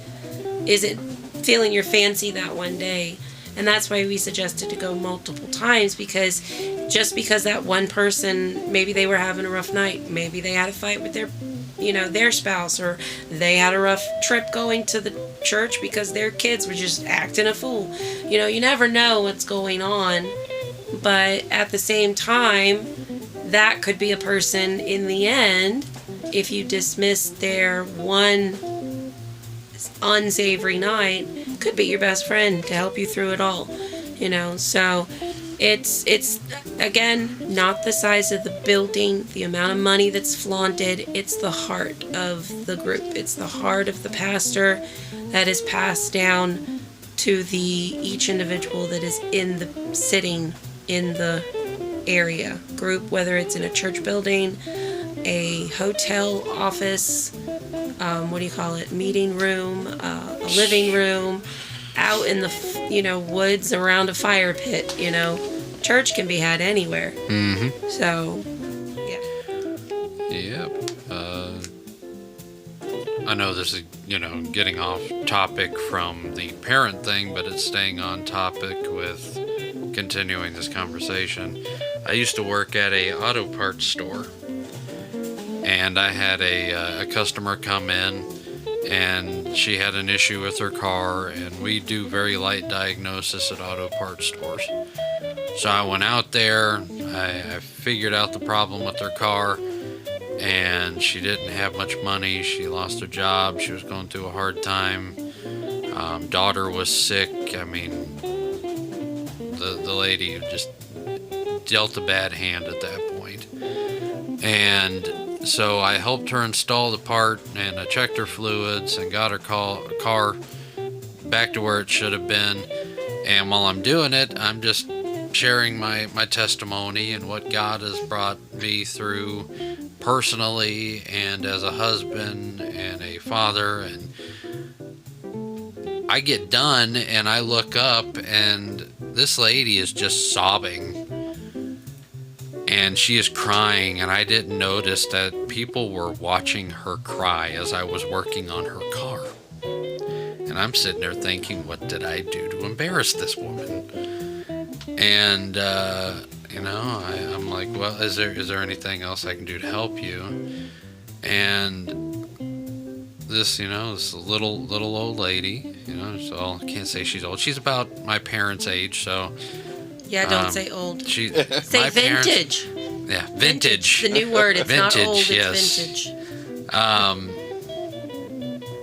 feeling your fancy that one day. And that's why we suggested to go multiple times, because just because that one person, maybe they were having a rough night, maybe they had a fight with their spouse, or they had a rough trip going to the church because their kids were just acting a fool. You know, you never know what's going on. But at the same time, that could be a person in the end, if you dismiss their one unsavory night, could be your best friend to help you through it all, you know. So it's again not the size of the building, the amount of money that's flaunted. It's the heart of the group. It's the heart of the pastor that is passed down to each individual that is sitting in the area group, whether it's in a church building, a hotel office, meeting room, a living room, out in the woods around a fire pit. You know, church can be had anywhere. So, yeah. I know this is, getting off topic from the parent thing, but it's staying on topic with continuing this conversation. I used to work at a auto parts store, and I had a customer come in, and she had an issue with her car, and we do very light diagnosis at auto parts stores. So I went out there, I figured out the problem with her car, and she didn't have much money. She lost her job. She was going through a hard time. Daughter was sick. I mean, the lady just dealt a bad hand at that point. And so I helped her install the part, and I checked her fluids and got her car back to where it should have been. And while I'm doing it, I'm just sharing my testimony and what God has brought me through personally and as a husband and a father. And I get done and I look up, and this lady is just sobbing, and she is crying, and I didn't notice that people were watching her cry as I was working on her car. And I'm sitting there thinking, what did I do to embarrass this woman? And I'm like, well, is there anything else I can do to help you? And this little old lady, so I can't say she's old. She's about my parents' age, so yeah, don't say old. Say vintage. Yeah, vintage. The new word. It's vintage, not old. It's yes. vintage.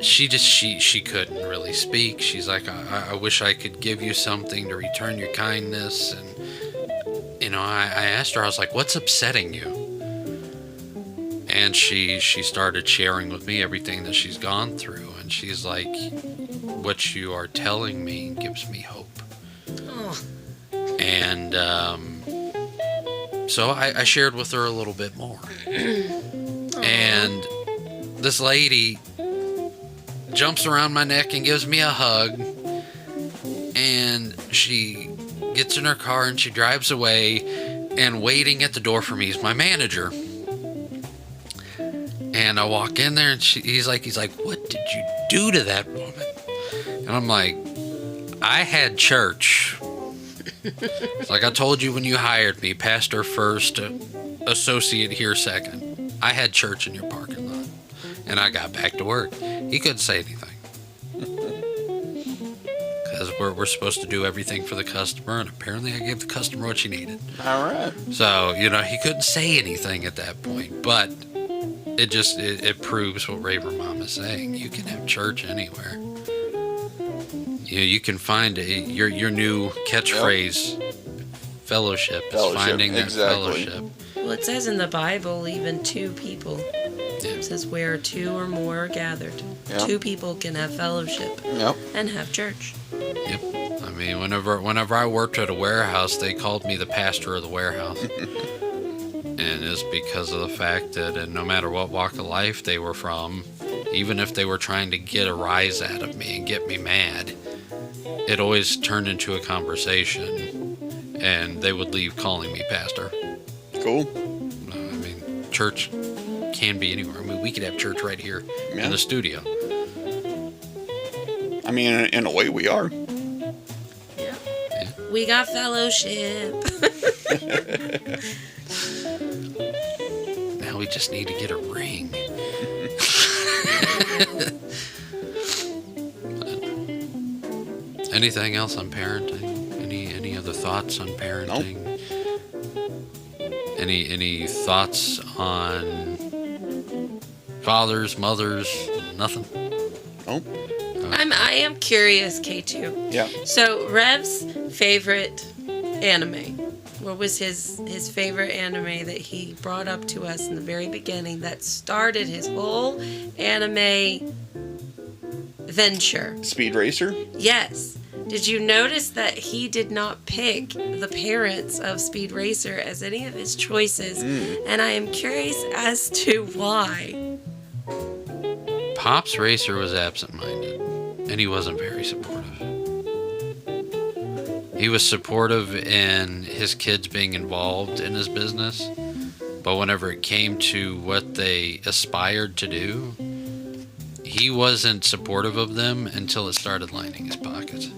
She couldn't really speak. She's like, I wish I could give you something to return your kindness. And I asked her, I was like, what's upsetting you? And she started sharing with me everything that she's gone through, and she's like, what you are telling me gives me hope. Oh. And so I shared with her a little bit more. And this lady jumps around my neck and gives me a hug, and she gets in her car and she drives away, and waiting at the door for me is my manager. And I walk in there, and he's like, what did you do to that woman? And I'm like, I had church. It's like I told you when you hired me, pastor first, associate here second. I had church in your parking lot, and I got back to work. He couldn't say anything because we're supposed to do everything for the customer, and apparently I gave the customer what she needed. All right. So he couldn't say anything at that point, but it proves what Raver Mom is saying. You can have church anywhere. You can find your new catchphrase, yep. Fellowship. Finding that fellowship. Well, it says in the Bible, even two people. Yeah. It says where two or more are gathered. Yep. Two people can have fellowship. Yep. And have church. Yep. I mean, whenever I worked at a warehouse, they called me the pastor of the warehouse. And it's because of the fact that no matter what walk of life they were from, even if they were trying to get a rise out of me and get me mad, it always turned into a conversation, and they would leave calling me pastor. Cool. I mean, church can be anywhere. I mean, we could have church right here in the studio. I mean, in a way, we are. Yeah. We got fellowship. Now we just need to get a ring. Anything else on parenting? Any other thoughts on parenting? Nope. Any thoughts on fathers, mothers? Nothing? Nope. I am curious, K2. Yeah. So Rev's favorite anime. What was his favorite anime that he brought up to us in the very beginning that started his whole anime venture? Speed Racer? Yes. Did you notice that he did not pick the parents of Speed Racer as any of his choices? And I am curious as to why. Pop's Racer was absent-minded, and he wasn't very supportive. He was supportive in his kids being involved in his business, but whenever it came to what they aspired to do, he he wasn't supportive of them until it started lining his pockets.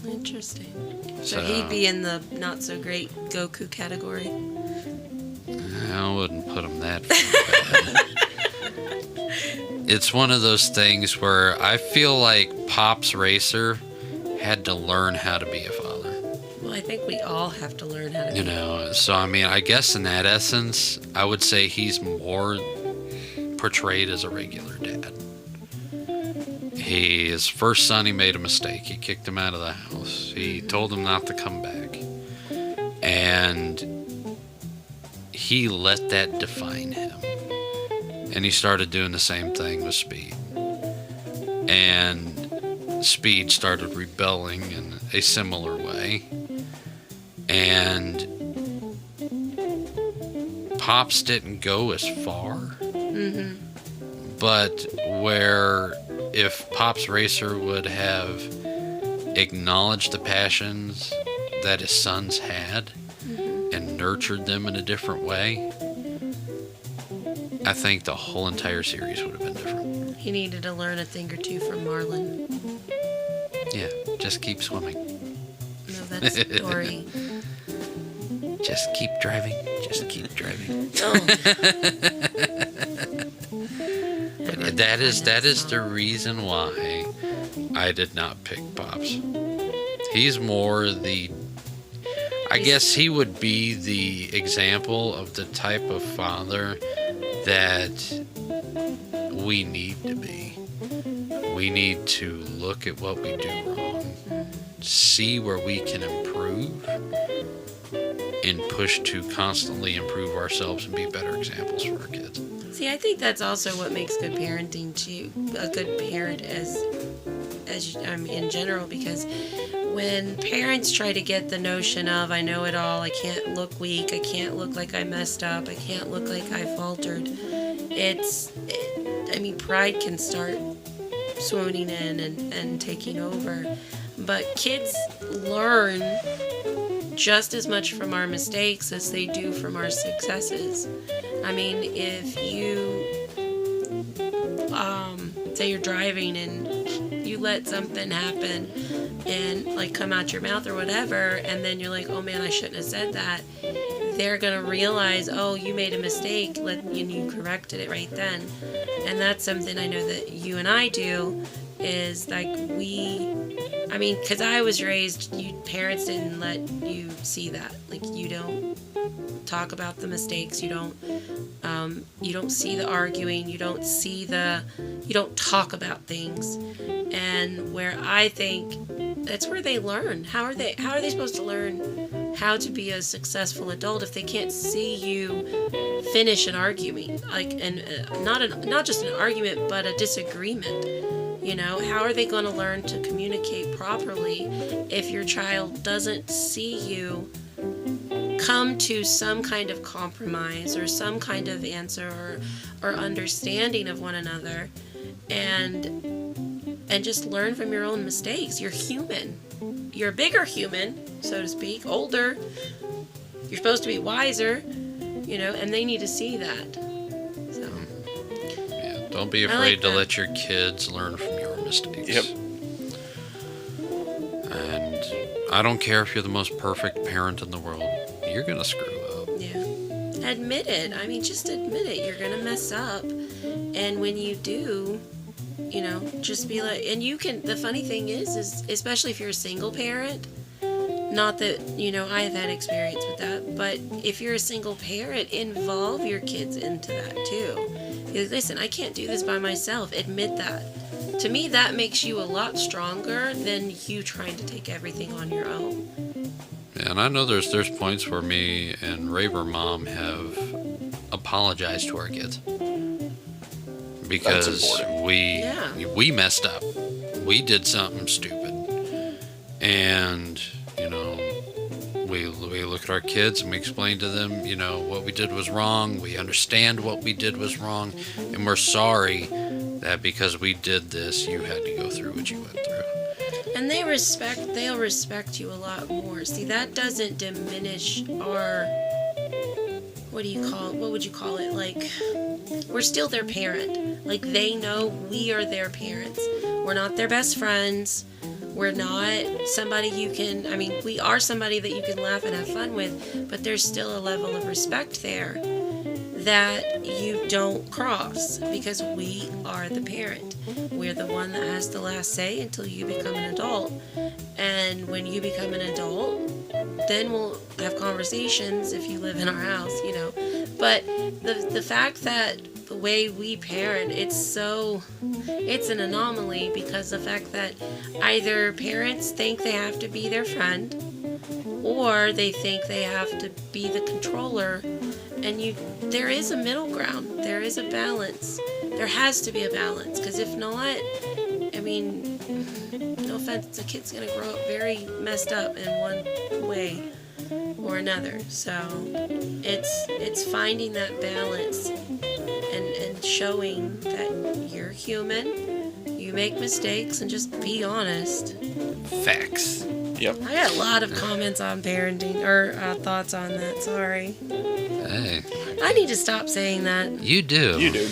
Interesting. So he'd be in the not so great Goku category. I wouldn't put him that far bad. It's one of those things where I feel like Pops Racer had to learn how to be a father. Well, I think we all have to learn how to You be. know, so I mean, I guess in that essence, I would say he's more portrayed as a regular dad. His first son, he made a mistake. He kicked him out of the house. He told him not to come back. And he let that define him. And he started doing the same thing with Speed. And Speed started rebelling in a similar way. And Pops didn't go as far. Mm-hmm. But where if Pops Racer would have acknowledged the passions that his sons had and nurtured them in a different way, I think the whole entire series would have been different. He needed to learn a thing or two from Marlon. Yeah, just keep swimming. No, that's Dory. Just keep driving. Just keep driving. Oh. But that is the reason why I did not pick Pops. He's more I guess he would be the example of the type of father that we need to be. We need to look at what we do wrong, see where we can improve, and push to constantly improve ourselves and be better examples for our kids. See, I think that's also what makes good parenting too. A good parent as in general, because when parents try to get the notion of I know it all, I can't look weak, I can't look like I messed up, I can't look like I faltered. Pride can start swooning in and taking over. But kids learn just as much from our mistakes as they do from our successes. I mean, if you say you're driving and you let something happen and like come out your mouth or whatever, and then you're like, oh man, I shouldn't have said that, they're gonna realize, oh, you made a mistake, you corrected it right then. And that's something I know that you and I do, is like because I was raised, parents didn't let you see that. Like, you don't talk about the mistakes, you don't see the arguing, you don't talk about things. And where I think that's where they learn. How are they supposed to learn how to be a successful adult if they can't see you finish an argument? Like, and not just an argument, but a disagreement. You know, how are they going to learn to communicate properly if your child doesn't see you come to some kind of compromise or some kind of answer or understanding of one another, and just learn from your own mistakes? You're human. You're a bigger human, so to speak, older. You're supposed to be wiser, and they need to see that. So. Yeah, don't be afraid to let your kids learn from your mistakes. Yep. And I don't care if you're the most perfect parent in the world. You're going to screw up. Yeah. Admit it. Just admit it. You're going to mess up. And when you do, just be like, and you can, the funny thing is especially if you're a single parent, not that, I have had experience with that, but if you're a single parent, involve your kids into that too. Listen, I can't do this by myself. Admit that. To me, that makes you a lot stronger than you trying to take everything on your own. Yeah, and I know there's points where me and Raver Mom have apologized to our kids. Because we messed up. We did something stupid. And, we look at our kids and we explain to them, what we did was wrong. We understand what we did was wrong. And we're sorry that because we did this, you had to go through what you went through. And they'll respect you a lot more. See, that doesn't diminish our, what would you call it? Like, we're still their parent. Like, they know we are their parents. We're not their best friends. We're not somebody you can, I mean, we are somebody that you can laugh and have fun with, but there's still a level of respect there that you don't cross, because we are the parent. We're the one that has the last say until you become an adult. And when you become an adult, then we'll have conversations if you live in our house, you know. But the fact that the way we parent, it's an anomaly, because the fact that either parents think they have to be their friend, or they think they have to be the controller, and there is a middle ground. There is a balance. There has to be a balance, because if not, I mean, no offense, the kid's gonna grow up very messed up in one way or another. So it's finding that balance and showing that you're human, you make mistakes, and just be honest. Facts. Yep. I got a lot of comments on parenting, or thoughts on that, sorry. Hey. I need to stop saying that. You do. You do.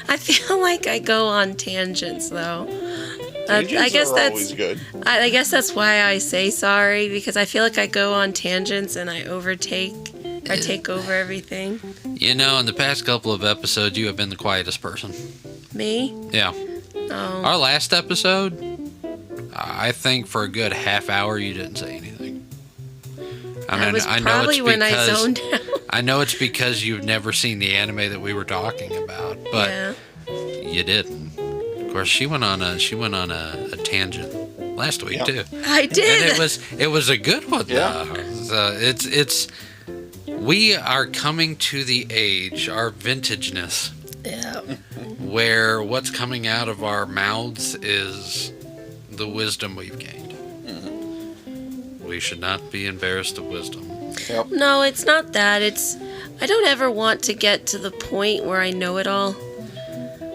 I feel like I go on tangents, though. Tangents I guess are that's always good. I guess that's why I say sorry, because I feel like I go on tangents and I take over everything. You know, in the past couple of episodes, you have been the quietest person. Me? Yeah. Oh. Our last episode, I think for a good half hour, you didn't say anything. That was probably when I zoned out. I know it's because you've never seen the anime that we were talking about, but Yeah. you didn't. Of course, she went on a tangent last week too. I did. And it was a good one. Yeah. So we are coming to the age, our vintageness, Yeah. where what's coming out of our mouths is the wisdom we've gained. We should not be embarrassed of wisdom. Yep. No, it's not that. I don't ever want to get to the point where I know it all.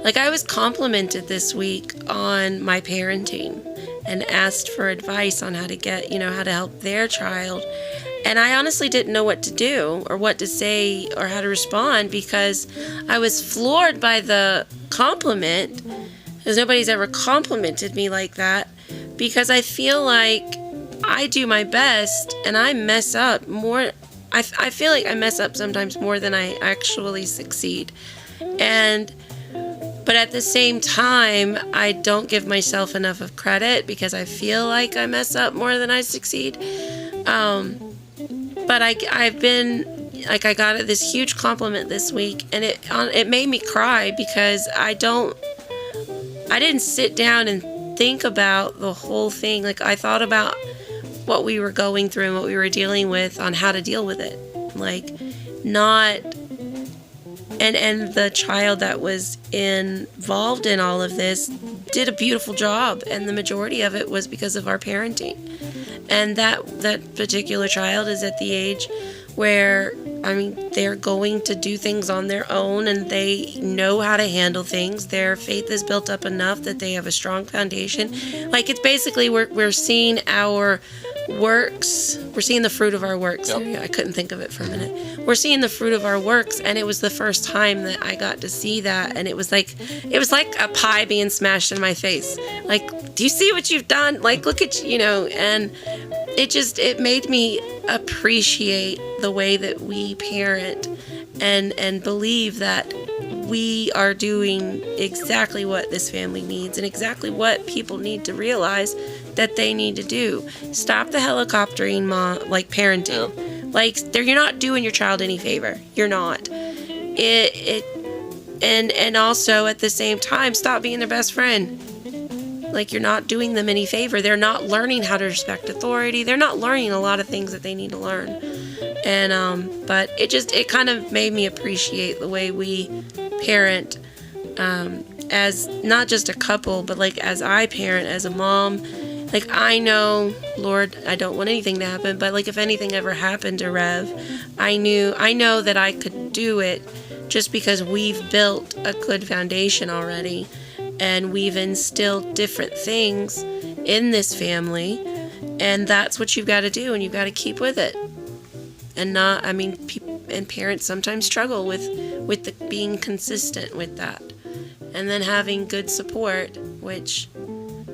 Like, I was complimented this week on my parenting and asked for advice on how to help their child. And I honestly didn't know what to do or what to say or how to respond, because I was floored by the compliment, because nobody's ever complimented me like that, because I feel like I do my best and I mess up more. I feel like I mess up sometimes more than I actually succeed. But at the same time, I don't give myself enough of credit, because I feel like I mess up more than I succeed. But I've been, like, I got this huge compliment this week, and it made me cry, because I didn't sit down and think about the whole thing. Like, I thought about what we were going through and what we were dealing with, on how to deal with it. Like, not, and the child that was involved in all of this did a beautiful job, and the majority of it was because of our parenting. And that particular child is at the age where, I mean, they're going to do things on their own, and they know how to handle things. Their faith is built up enough that they have a strong foundation. Like, it's basically, we're seeing our works. We're seeing the fruit of our works. Yep. I couldn't think of it for a minute. We're seeing the fruit of our works, and it was the first time that I got to see that, and it was like a pie being smashed in my face. Like, do you see what you've done? Like, look at you, and it made me appreciate the way that we parent, and believe that we are doing exactly what this family needs, and exactly what people need to realize that they need to do. Stop the helicoptering parenting. Yep. Like, you're not doing your child any favor. You're not. And also at the same time, stop being their best friend. Like, you're not doing them any favor. They're not learning how to respect authority. They're not learning a lot of things that they need to learn. And but it kind of made me appreciate the way we parent, as not just a couple, but like as I parent as a mom. Like, I know, Lord, I don't want anything to happen, but like if anything ever happened to Rev, I know that I could do it just because we've built a good foundation already, and we've instilled different things in this family, and that's what you've got to do, and you've got to keep with it. And not, I mean, and parents sometimes struggle with being consistent with that. And then having good support, which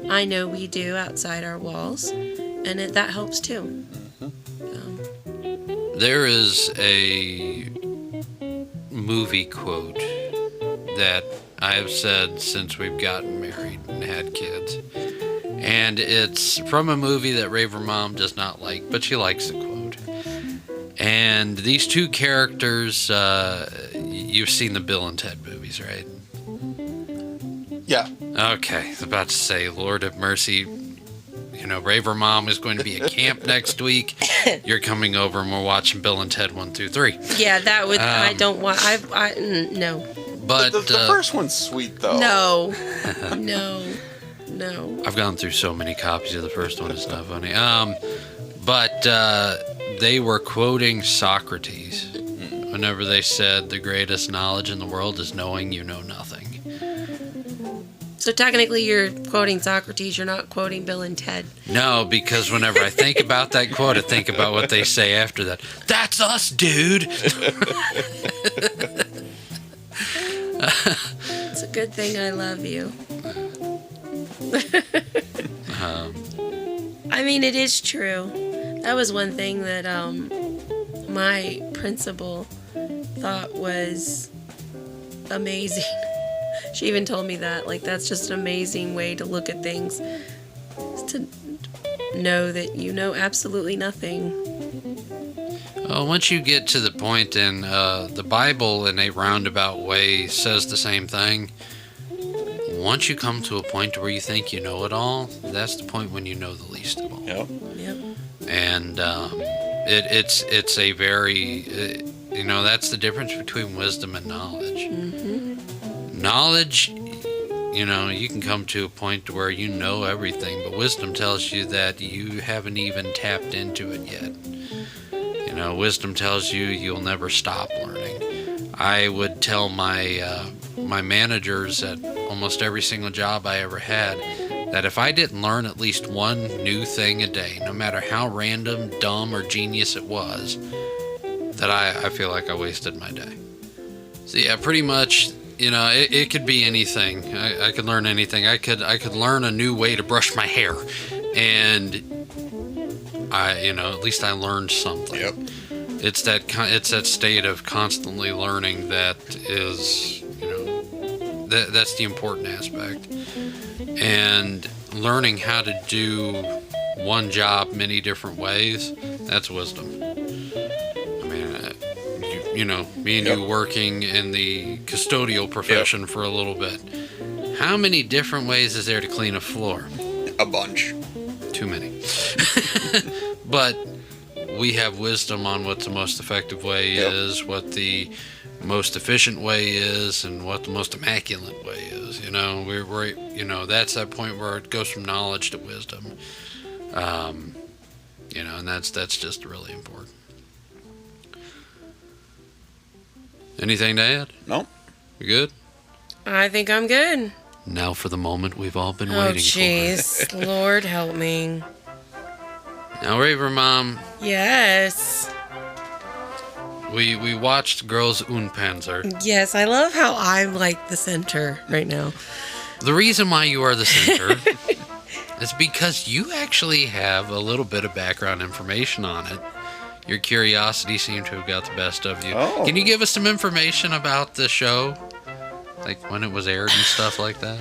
I know we do outside our walls, and that helps too. There is a movie quote that I have said since we've gotten married and had kids. And it's from a movie that Raver Mom does not like, but she likes the quote. And these two characters, you've seen the Bill and Ted movies, right? Yeah. Okay, I was about to say, Lord have mercy. You know, Raver Mom is going to be at camp next week. You're coming over and we're watching Bill and Ted 1 through 3. Yeah, that would, I don't want, no. But the first one's sweet, though. No. I've gone through so many copies of the first one, it's not funny. But they were quoting Socrates whenever they said the greatest knowledge in the world is knowing you know nothing. So technically you're quoting Socrates, you're not quoting Bill and Ted. No, because whenever I think about that quote, I think about what they say after that. That's us, dude! It's a good thing I love you. I mean, it is true. That was one thing that my principal thought was amazing. She even told me that, like, that's just an amazing way to look at things, is to know that you know absolutely nothing. Once you get to the point in the Bible in a roundabout way says the same thing. Once you come to a point where you think you know it all, that's the point when you know the least of all. Yep. And it's a very, that's the difference between wisdom and knowledge. Mm-hmm. Knowledge, you can come to a point where you know everything, but wisdom tells you that you haven't even tapped into it yet. Wisdom tells you you'll never stop learning. I would tell my managers at almost every single job I ever had that if I didn't learn at least one new thing a day, no matter how random, dumb, or genius it was, that I feel like I wasted my day. So yeah, pretty much, it could be anything. I could learn anything. I could learn a new way to brush my hair, and at least I learned something. Yep. It's that state of constantly learning that is, that's the important aspect. And learning how to do one job many different ways, that's wisdom. I mean, me and you working in the custodial profession for a little bit. How many different ways is there to clean a floor? A bunch. Too many. But we have wisdom on what the most effective way is, what the most efficient way is, and what the most immaculate way is. We're that's that point where it goes from knowledge to wisdom. And that's just really important. Anything to add? No. You good? I think I'm good. Now for the moment we've all been Oh, waiting jeez. Lord help me. for. Now, Raver Mom, Yes. we watched Girls Unpanzer. Yes, I love how I'm like the center right now. The reason why you are the center is because you actually have a little bit of background information on it. Your curiosity seemed to have got the best of you. Oh. Can you give us some information about the show? Like when it was aired and stuff like that?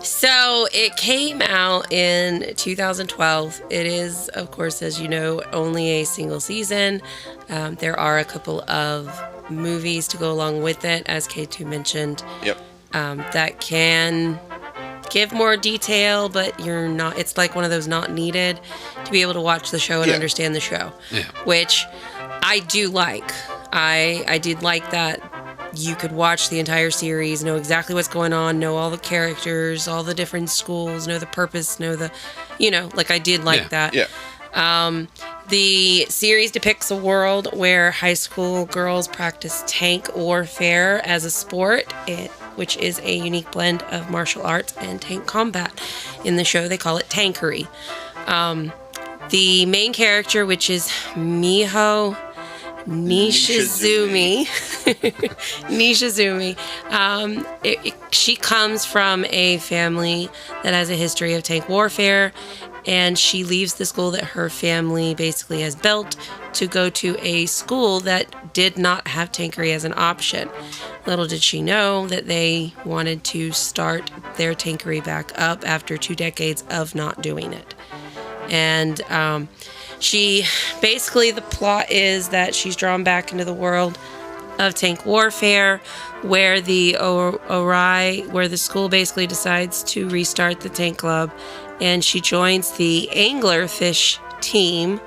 So it came out in 2012. It is, of course, as you know, only a single season. There are a couple of movies to go along with it, as K2 mentioned. Yep. That can give more detail, but it's like one of those not needed to be able to watch the show and understand the show. Yeah. Which I do like. I did like that you could watch the entire series, know exactly what's going on, know all the characters, all the different schools, know the purpose, know the, I did like that. Yeah. The series depicts a world where high school girls practice tank warfare as a sport, which is a unique blend of martial arts and tank combat. In the show, they call it tankery. The main character, which is Miho, Nishizumi. Nishizumi. She comes from a family that has a history of tank warfare, and she leaves the school that her family basically has built to go to a school that did not have tankery as an option. Little did she know that they wanted to start their tankery back up after 2 decades of not doing it. And she basically, the plot is that she's drawn back into the world of tank warfare, where the where the school basically decides to restart the tank club, and she joins the anglerfish team.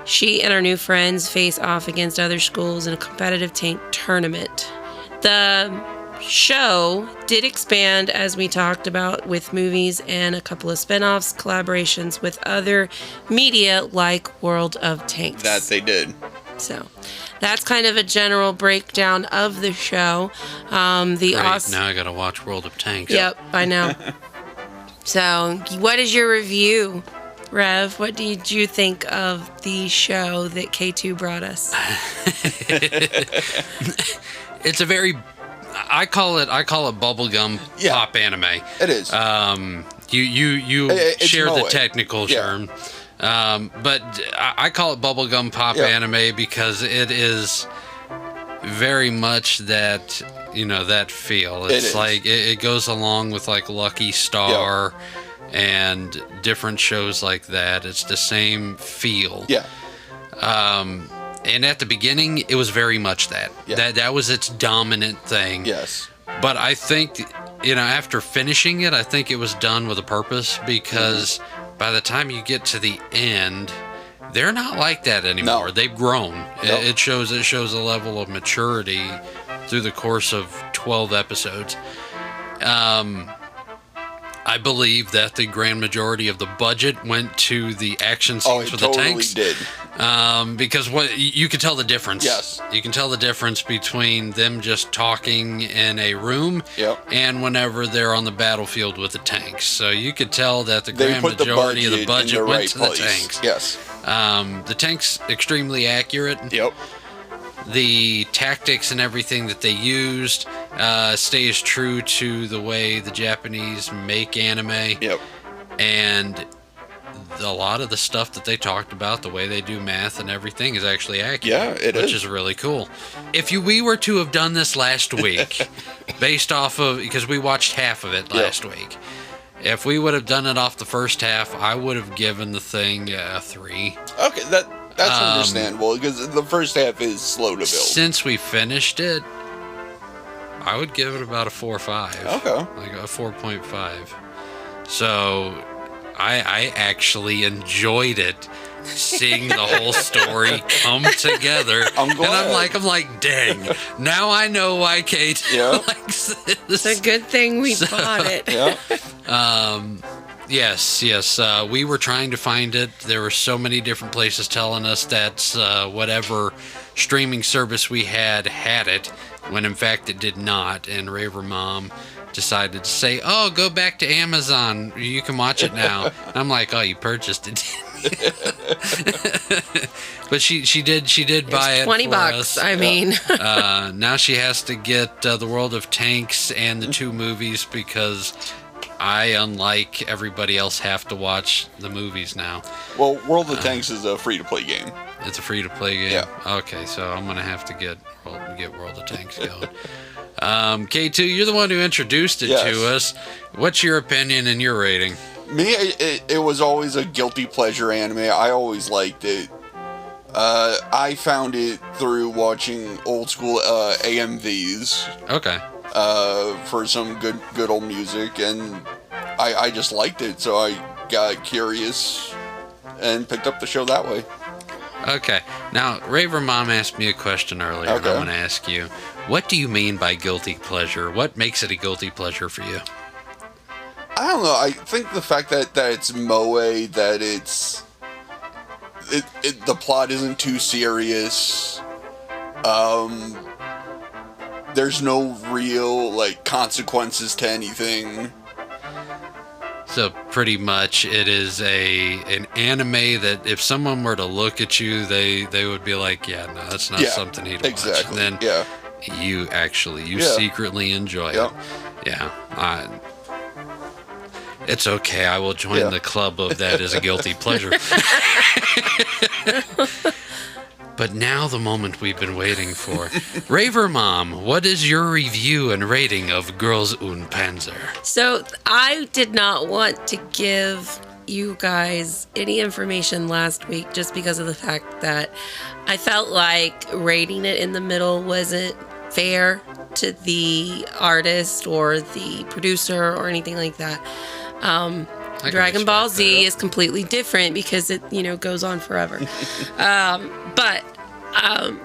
She and her new friends face off against other schools in a competitive tank tournament. The show did expand, as we talked about, with movies and a couple of spin-offs, collaborations with other media like World of Tanks. That they did. So that's kind of a general breakdown of the show. Now I gotta watch World of Tanks. Yep, I know. So what is your review, Rev? What did you think of the show that K2 brought us? It's a very, I call it bubblegum pop anime. It is. You share moe. the technical term. But I call it bubblegum pop anime because it is very much that, that feel. It's like, it goes along with like Lucky Star and different shows like that. It's the same feel. Yeah. And at the beginning, it was very much that. Yeah. That was its dominant thing. Yes. But I think, after finishing it, I think it was done with a purpose, because by the time you get to the end, they're not like that anymore. No. They've grown. Yep. It shows a level of maturity through the course of 12 episodes. I believe that the grand majority of the budget went to the action scenes with the tanks. Did. Because you can tell the difference. Yes. You can tell the difference between them just talking in a room and whenever they're on the battlefield with the tanks. So you could tell that the grand majority of the budget went to the tanks. Yes. The tanks extremely accurate. Yep. The tactics and everything that they used stays true to the way the Japanese make anime. Yep. And a lot of the stuff that they talked about, the way they do math and everything, is actually accurate. Yeah, it is. Which is really cool. If we were to have done this last week, based off of, because we watched half of it last week, if we would have done it off the first half, I would have given the thing a 3. Okay, that's understandable, because the first half is slow to build. Since we finished it, I would give it about a 4 or 5. Okay. Like a 4.5. So I actually enjoyed it, seeing the whole story come together. I'm glad. And I'm like, dang, now I know why Kate likes this. It's a good thing we bought it. Yes. We were trying to find it. There were so many different places telling us that whatever streaming service we had it, when in fact it did not. And Raver Mom decided to say, "Oh, go back to Amazon. You can watch it now." I'm like, "Oh, you purchased it." But she did buy it. $20 for us. I mean. Now she has to get the World of Tanks and the 2 movies, because I, unlike everybody else, have to watch the movies now. Well, World of Tanks is a free-to-play game. It's a free-to-play game? Yeah. Okay, so I'm going to have to get World of Tanks going. K2, you're the one who introduced it to us. What's your opinion and your rating? Me, it was always a guilty pleasure anime. I always liked it. I found it through watching old school AMVs. Okay. For some good old music, and I just liked it, so I got curious and picked up the show that way. Okay. Now, Raver Mom asked me a question earlier, and I want to ask you, what do you mean by guilty pleasure? What makes it a guilty pleasure for you? I don't know. I think the fact that it's moe, that the plot isn't too serious. There's no real consequences to anything. So pretty much it is an anime that if someone were to look at you, they would be like, yeah, no, that's not something he'd watch. Exactly. And then you secretly enjoy it. Yeah. It's okay. I will join the club of that as a guilty pleasure. But now the moment we've been waiting for. Raver Mom, what is your review and rating of Girls und Panzer? So I did not want to give you guys any information last week just because of the fact that I felt like rating it in the middle wasn't fair to the artist or the producer or anything like that. Dragon Ball Z is completely different because it, goes on forever. But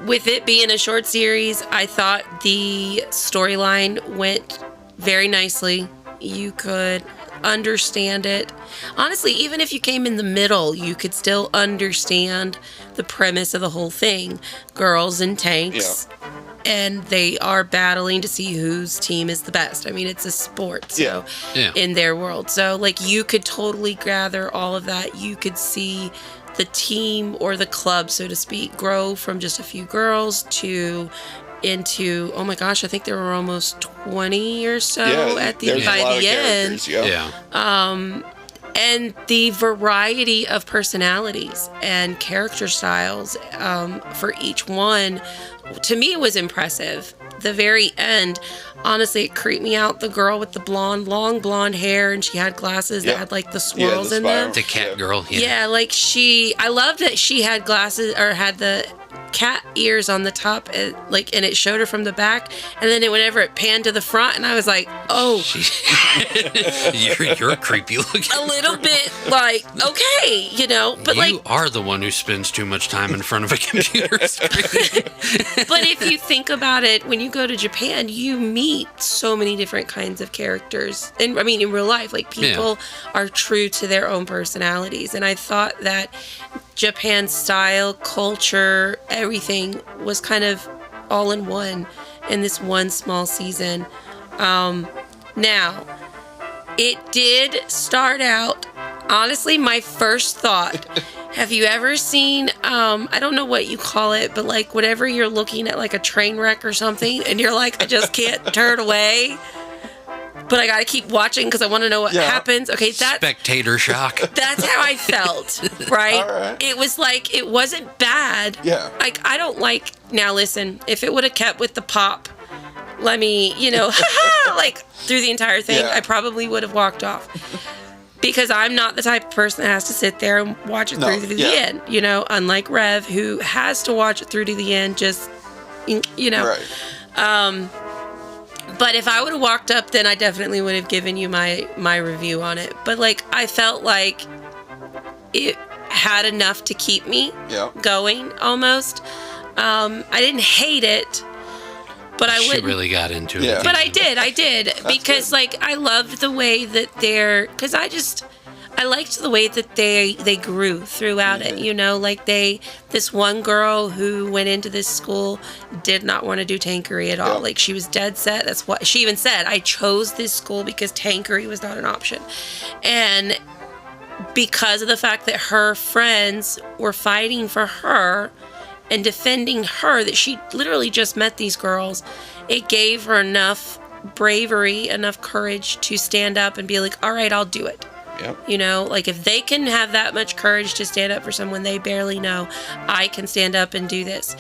with it being a short series, I thought the storyline went very nicely. You could understand it. Honestly, even if you came in the middle, you could still understand the premise of the whole thing. Girls in tanks. Yeah. And they are battling to see whose team is the best. I mean, it's a sport, so in their world. So, you could totally gather all of that. You could see the team or the club, so to speak, grow from just a few girls into, oh my gosh, I think there were almost 20 or so by the end. And the variety of personalities and character styles for each one, to me, was impressive. The very end, honestly, it creeped me out. The girl with the long blonde hair, and she had glasses that had the swirls in them. The cat girl. Yeah, I loved that she had glasses or had the cat ears on the top, and it showed her from the back, and then whenever it panned to the front, and I was like, oh, you're creepy looking. A little bit okay, but you are the one who spends too much time in front of a computer screen. But if you think about it, when you go to Japan, you meet so many different kinds of characters, and I mean in real life, people are true to their own personalities, and I thought that Japan's style, culture, everything was kind of all in one in this one small season. Now, it did start out, honestly, my first thought, have you ever seen, I don't know what you call it, but whenever you're looking at a train wreck or something, and you're like, I just can't turn away, but I gotta keep watching because I want to know what happens. Okay, that's spectator shock. That's how I felt, right? All right. It was it wasn't bad. Yeah. I don't now listen, if it would have kept with the pop, let me, through the entire thing, I probably would have walked off. Because I'm not the type of person that has to sit there and watch it through to the end, unlike Rev, who has to watch it through to the end, just, Right. But if I would have walked up, then I definitely would have given you my review on it. But I felt like it had enough to keep me going almost. I didn't hate it, but I wouldn't. She really got into it. Yeah. But I did because I loved the way that I liked the way that they grew throughout it, this one girl who went into this school did not want to do tankery at all. She was dead set. That's what she even said. I chose this school because tankery was not an option. And because of the fact that her friends were fighting for her and defending her, that she literally just met these girls, it gave her enough bravery, enough courage to stand up and be like, all right, I'll do it. Yep. If they can have that much courage to stand up for someone they barely know, I can stand up and do this.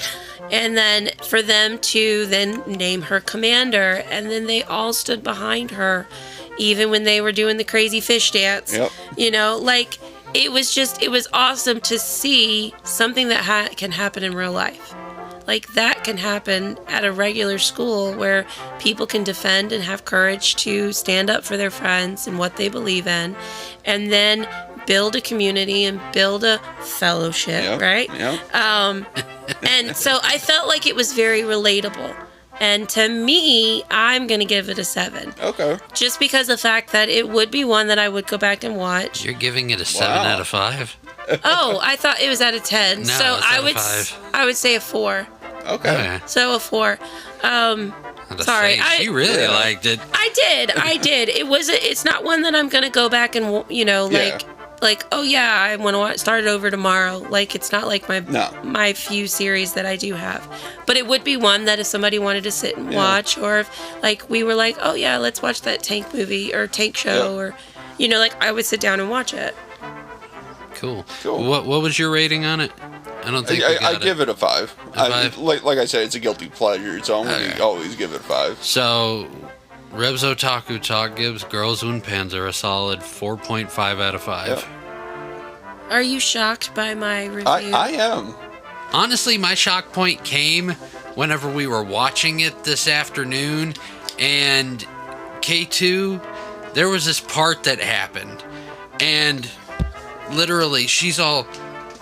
And then for them to then name her commander, and then they all stood behind her, even when they were doing the crazy fish dance. Yep. It was awesome to see something that can happen in real life. That can happen at a regular school where people can defend and have courage to stand up for their friends and what they believe in, and then build a community and build a fellowship, right? Yep. And so I felt like it was very relatable. And to me, I'm going to give it a 7. Okay. Just because of the fact that it would be one that I would go back and watch. You're giving it a 7 out of 5? Oh, I thought it was out of 10. No, so it's out of 5. I would say a 4. Okay. So a 4. That's Sorry, she really liked it. I did. It's not one that I'm gonna go back and oh yeah, I want to start it over tomorrow. Like, it's not like my few series that I do have, but it would be one that if somebody wanted to sit and watch, or if like we were like, oh yeah, let's watch that tank movie or tank show, or like I would sit down and watch it. Cool. What was your rating on it? I don't think I give it a 5. Like I said, it's a guilty pleasure, so I'm going to always give it a 5. So, Reb's Otaku Talk gives Girls und Panzer a solid 4.5 out of 5. Yep. Are you shocked by my review? I am. Honestly, my shock point came whenever we were watching it this afternoon, and K2, there was this part that happened, and literally, she's all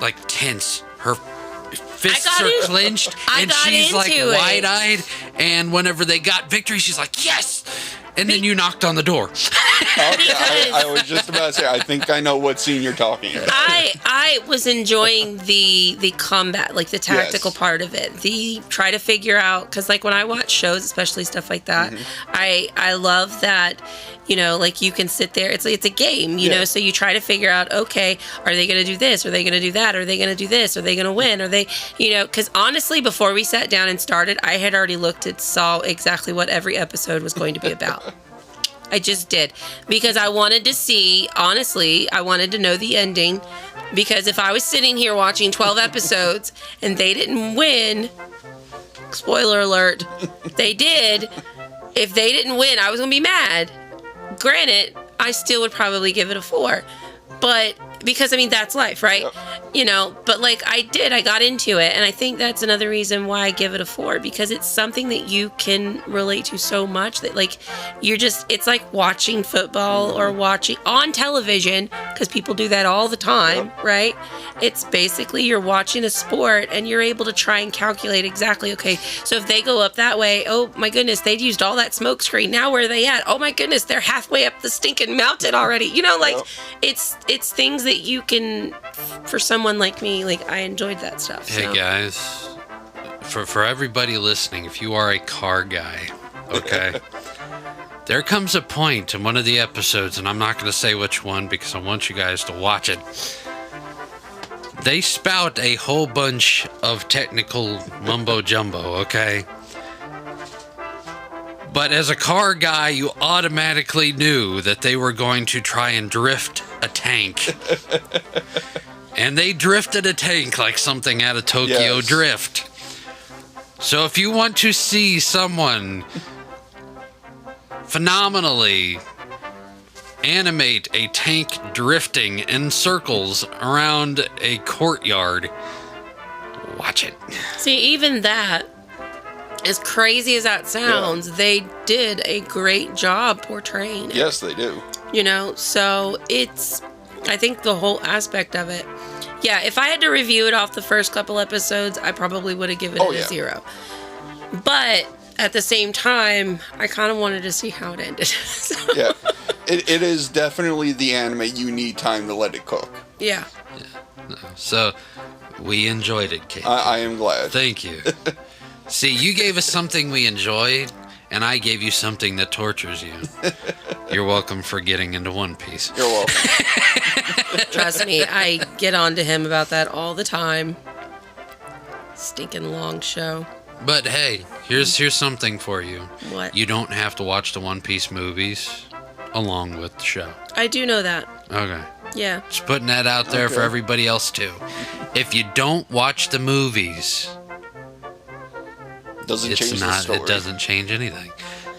like tense. Her fists are clenched, and she's like wide-eyed. And whenever they got victory, she's like, yes! And then you knocked on the door. I was just about to say, I think I know what scene you're talking about. I was enjoying the combat, like the tactical part of it. The try to figure out, because like when I watch shows, especially stuff like that, I love that, like you can sit there. It's a game, you know, so you try to figure out, okay, are they going to do this? Are they going to do that? Are they going to do this? Are they going to win? Are they, because honestly, before we sat down and started, I had already saw exactly what every episode was going to be about. I just did, because I wanted to see, honestly, I wanted to know the ending, because if I was sitting here watching 12 episodes and they didn't win, spoiler alert, they did, if they didn't win, I was going to be mad. Granted, I still would probably give it a 4, but because that's life, right? Yep. But like I got into it, and I think that's another reason why I give it a 4, because it's something that you can relate to so much that like it's like watching football or watching on television, because people do that all the time, right? It's basically you're watching a sport and you're able to try and calculate exactly, okay, so if they go up that way, oh my goodness, they'd used all that smoke screen, now where are they at? Oh my goodness, they're halfway up the stinking mountain already. It's things that you can, for someone like me, like I enjoyed that stuff. Hey guys, for everybody listening, if you are a car guy, okay, there comes a point in one of the episodes, and I'm not going to say which one because I want you guys to watch it. They spout a whole bunch of technical mumbo jumbo, okay? But as a car guy, you automatically knew that they were going to try and drift a tank. And they drifted a tank like something out of Tokyo Drift. So if you want to see someone phenomenally animate a tank drifting in circles around a courtyard, watch it. See, even that, as crazy as that sounds, they did a great job portraying it. Yes, they do. So I think the whole aspect of it. Yeah, if I had to review it off the first couple episodes, I probably would have given it a 0. But at the same time, I kind of wanted to see how it ended. Yeah, it is definitely the anime you need time to let it cook. Yeah. So we enjoyed it, Kate. I am glad. Thank you. See, you gave us something we enjoyed, and I gave you something that tortures you. You're welcome for getting into One Piece. You're welcome. Trust me, I get on to him about that all the time. Stinking long show. But hey, here's something for you. What? You don't have to watch the One Piece movies along with the show. I do know that. Okay. Yeah. Just putting that out there for everybody else too. If you don't watch the movies, it doesn't change anything.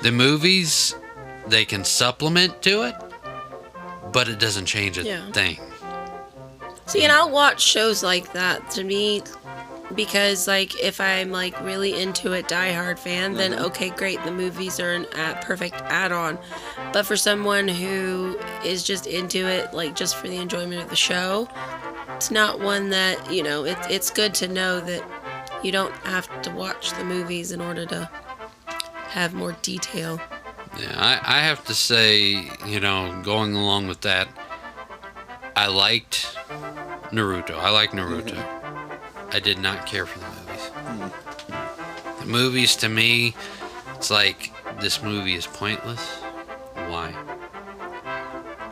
The movies, they can supplement to it, but it doesn't change a thing. See, and I'll watch shows like that, to me, because like if I'm like really into it, diehard fan, then okay, great, the movies are an perfect add-on. But for someone who is just into it, like just for the enjoyment of the show, it's not one that, it's good to know that you don't have to watch the movies in order to have more detail. Yeah, I have to say, going along with that, I liked Naruto. I like Naruto. I did not care for the movies. The movies, to me, It's like, this movie is pointless. Why?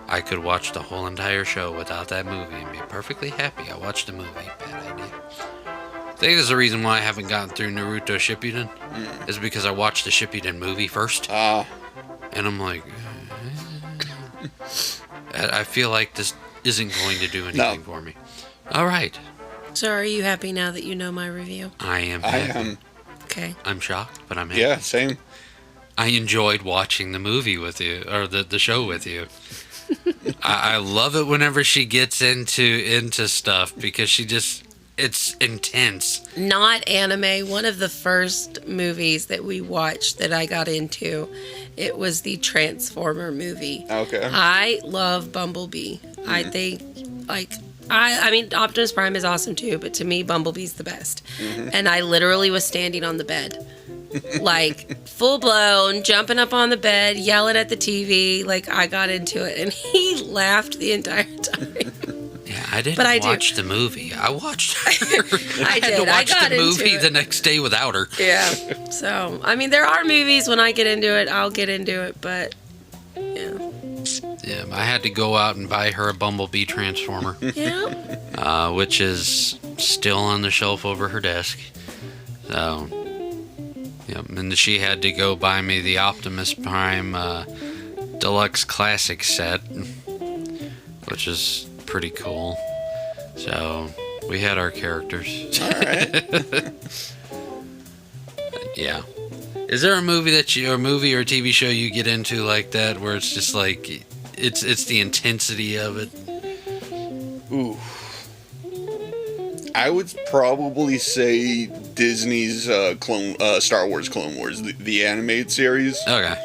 I could watch the whole entire show without that movie and be perfectly happy. I watched the movie. Bad idea. I think there's a reason why I haven't gotten through Naruto Shippuden. Is because I watched the Shippuden movie first. And I'm like, I feel like this isn't going to do anything for me. All right. So are you happy now that you know my review? I am happy. I am. Okay. I'm shocked, but I'm happy. Yeah, same. I enjoyed watching the movie with you, or the show with you. I love it whenever she gets into stuff because it's intense. Not anime. One of the first movies that we watched that I got into, it was the Transformer movie. Okay. I love Bumblebee. I think, I mean, Optimus Prime is awesome too, but to me, Bumblebee's the best. And I literally was standing on the bed. Like, full blown, jumping up on the bed, yelling at the TV. Like, I got into it, and he laughed the entire time. Yeah, I didn't watch the movie. I watched her. I had to watch the movie the next day without her. Yeah. So, I mean, there are movies when I get into it, I'll get into it, but, yeah. Yeah, I had to go out and buy her a Bumblebee Transformer. Yeah. Which is still on the shelf over her desk. So, yep. And she had to go buy me the Optimus Prime Deluxe Classic set, which is pretty cool. So, we had our characters. All right. Yeah. Is there a movie or a TV show you get into like that where it's just like it's the intensity of it? Ooh. I would probably say Disney's Star Wars Clone Wars, the animated series. Okay.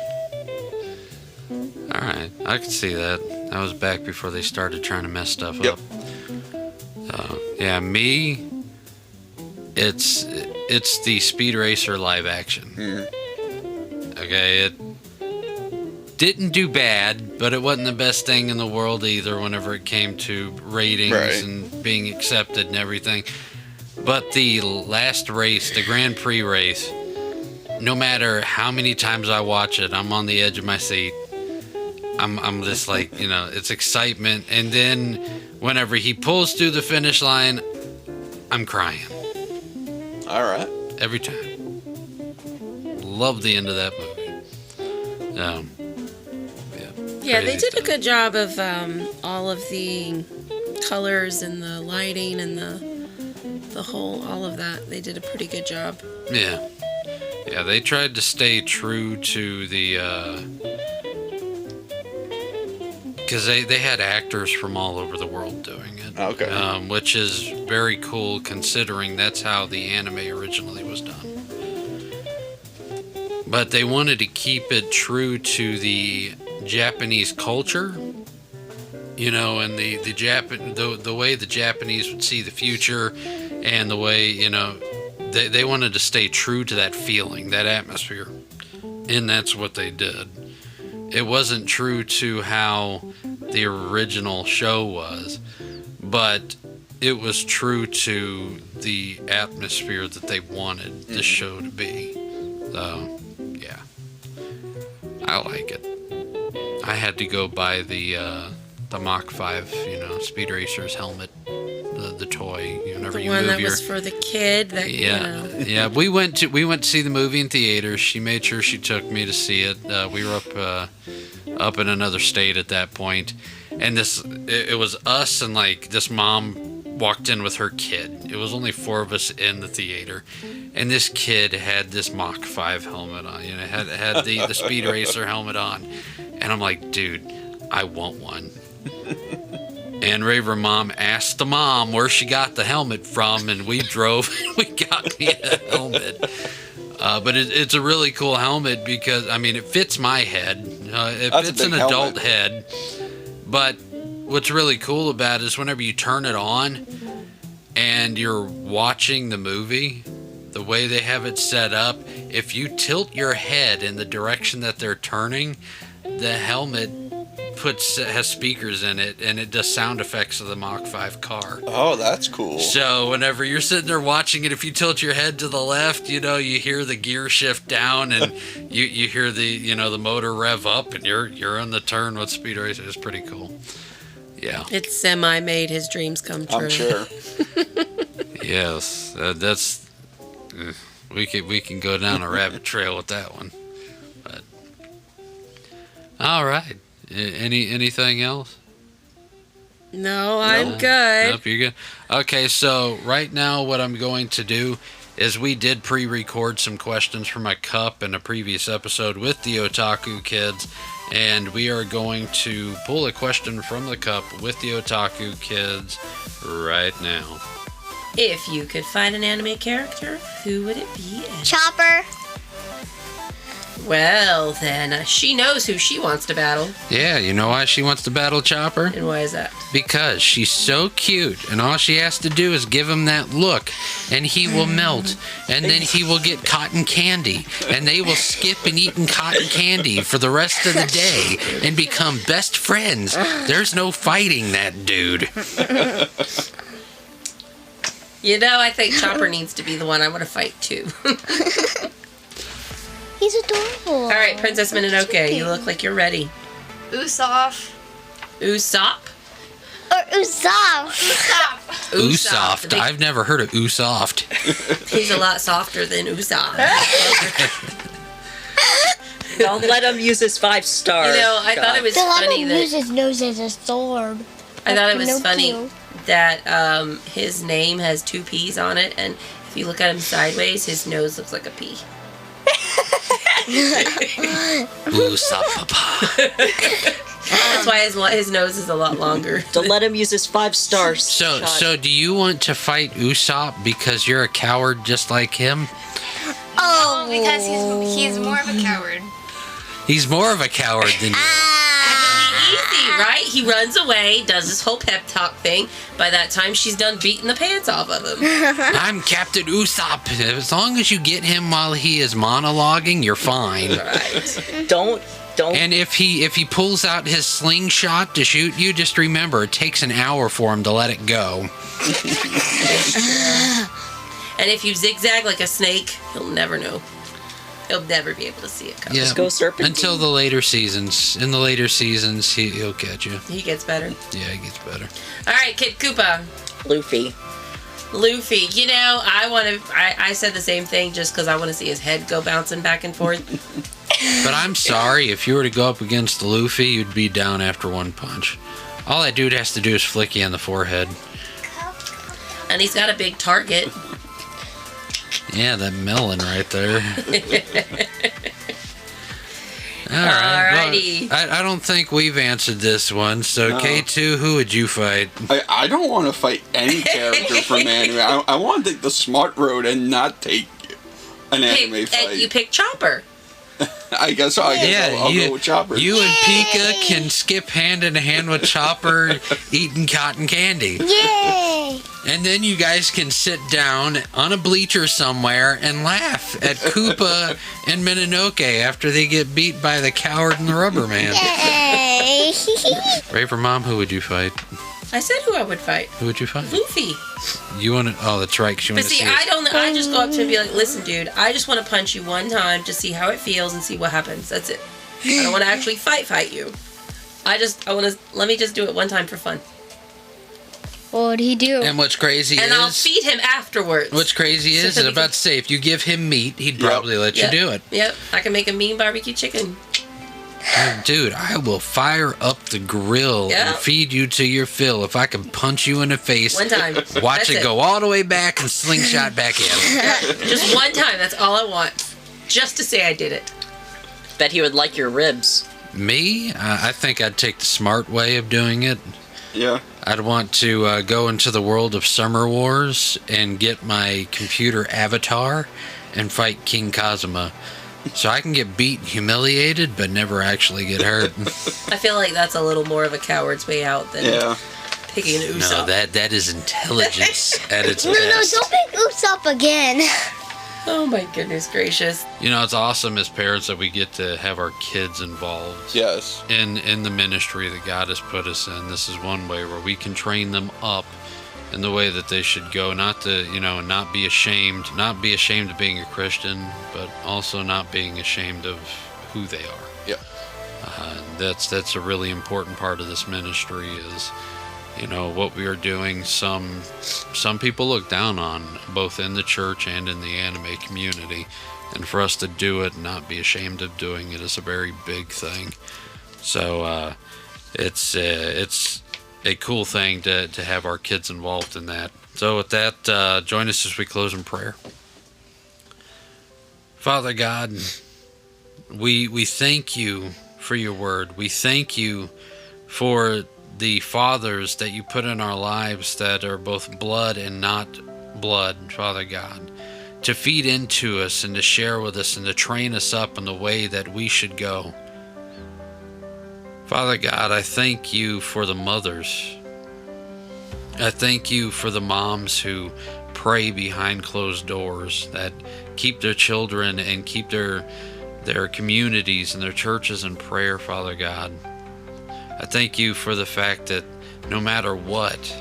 All right, I can see that. That was back before they started trying to mess stuff up. So, yeah, me, it's the Speed Racer live action. Okay, it didn't do bad, but it wasn't the best thing in the world either whenever it came to ratings and being accepted and everything. But the last race, the Grand Prix race, no matter how many times I watch it, I'm on the edge of my seat. I'm just like, it's excitement. And then whenever he pulls through the finish line, I'm crying. All right. Every time. Love the end of that movie. Yeah, they did a good job of all of the colors and the lighting and the whole, all of that. They did a pretty good job. Yeah. Yeah, they tried to stay true to the... because they had actors from all over the world doing it. Okay. Which is very cool considering that's how the anime originally was done. But they wanted to keep it true to the Japanese culture, and the way the Japanese would see the future, and the way they wanted to stay true to that feeling, that atmosphere, and that's what they did. It wasn't true to how the original show was, but it was true to the atmosphere that they wanted the show to be. So, yeah, I like it. I had to go buy the Mach 5, Speed Racer's helmet, the toy. Whenever you one move that was for the kid. That, yeah. We went to see the movie in theaters. She made sure she took me to see it. We were up in another state at that point, and it was us and like this mom walked in with her kid. It was only 4 of us in the theater, and this kid had this Mach 5 helmet on. Had the Speed Racer helmet on, and I'm like, dude, I want one. And Raver Mom asked the mom where she got the helmet from, and we drove and we got me a helmet. But it's a really cool helmet because, it fits my head. It fits an adult head. But what's really cool about it is whenever you turn it on and you're watching the movie, the way they have it set up, if you tilt your head in the direction that they're turning, the helmet has speakers in it, and it does sound effects of the Mach 5 car. Oh, that's cool. So whenever you're sitting there watching it, if you tilt your head to the left, you hear the gear shift down, and you hear the the motor rev up, and you're on the turn with Speed Racer. It's pretty cool. Yeah. It's made his dreams come true. I'm sure. Yes, that's we can go down a rabbit trail with that one. But all right, anything else? No, I'm good. Nope, you're good. Okay, so right now what I'm going to do is we did pre-record some questions for my cup in a previous episode with the Otaku kids, and we are going to pull a question from the cup with the Otaku kids right now. If you could find an anime character, who would it be? Chopper. Well, then, she knows who she wants to battle. Yeah, you know why she wants to battle Chopper? And why is that? Because she's so cute, and all she has to do is give him that look, and he will melt, and then he will get cotton candy, and they will skip and eat cotton candy for the rest of the day and become best friends. There's no fighting that dude. I think Chopper needs to be the one I want to fight, too. He's adorable. All right, Princess Mononoke, you look like you're ready. Usopp. Usopp? Or Usopp. Usoft. I've never heard of Usoft. He's a lot softer than Usopp. Don't let him use his 5-star. I thought it was funny Don't let him use his nose as a sword. I thought it was Pinocchio. funny that his name has 2 P's on it, and if you look at him sideways, his nose looks like a P. Usopp papa. That's why his nose is a lot longer. Don't let him use his 5-star. So do you want to fight Usopp because you're a coward just like him? Oh, Because he's more of a coward. He's more of a coward than you. Easy, right? He runs away, does his whole pep talk thing. By that time, she's done beating the pants off of him. I'm Captain Usopp. As long as you get him while he is monologuing, you're fine. Right. Don't. And if he pulls out his slingshot to shoot you, just remember it takes an hour for him to let it go. And if you zigzag like a snake, he'll never know. He'll never be able to see it coming. Yeah, Just go serpentine. until the later seasons. In the later seasons, he'll catch you. He gets better. Yeah, he gets better. All right, Kid Koopa. Luffy. I said the same thing just because I want to see his head go bouncing back and forth. But I'm sorry, if you were to go up against Luffy, you'd be down after one punch. All that dude has to do is flick you on the forehead. And he's got a big target. Yeah, that melon right there. Alrighty. Well, I don't think we've answered this one. So, No. K2, who would you fight? I don't want to fight any character from anime. I want to take the smart road and not take an anime fight. And you pick Chopper. I guess I'll go with Chopper. You and Pika can skip hand in hand with Chopper eating cotton candy. Yay! And then you guys can sit down on a bleacher somewhere and laugh at Koopa and Mononoke after they get beat by the coward and the rubber man. Yay! Raver Mom, who would you fight? I said who I would fight. Who would you fight? Luffy. You want to? Oh, that's right. 'Cause you But want to see, see. I just go up to him and be like, listen, dude, I just want to punch you one time to see how it feels and see what happens. That's it. I don't want to actually fight you. Let me just do it one time for fun. What would he do? And what's crazy And is. I'll feed him afterwards. What's crazy is, I'm about to say, if you give him meat, he'd probably let you do it. Yep, I can make a mean barbecue chicken. Dude, I will fire up the grill and feed you to your fill if I can punch you in the face. One time. Watch That's it go all the way back and slingshot back in. Just one time, that's all I want. Just to say I did it. Bet he would like your ribs. Me? I think I'd take the smart way of doing it. Yeah. I'd want to go into the world of Summer Wars and get my computer avatar and fight King Kazuma. So I can get beat and humiliated, but never actually get hurt. I feel like that's a little more of a coward's way out than picking an Usopp. No, that is intelligence at its No, best. don't pick Usopp again. Oh my goodness gracious. You know, it's awesome as parents that we get to have our kids involved. Yes. In the ministry that God has put us in. This is one way where we can train them up in the way that they should go, not to, not be ashamed of being a Christian, but also not being ashamed of who they are. Yeah. That's a really important part of this ministry is, what we are doing. Some people look down on, both in the church and in the anime community, and for us to do it and not be ashamed of doing it is a very big thing. So it's a cool thing to have our kids involved in that. So with that, join us as we close in prayer. Father God, we thank you for your word. We thank you for the fathers that you put in our lives that are both blood and not blood, Father God, to feed into us and to share with us and to train us up in the way that we should go. Father God, I thank you for the mothers. I thank you for the moms who pray behind closed doors, that keep their children and keep their communities and their churches in prayer, Father God. I thank you for the fact that no matter what,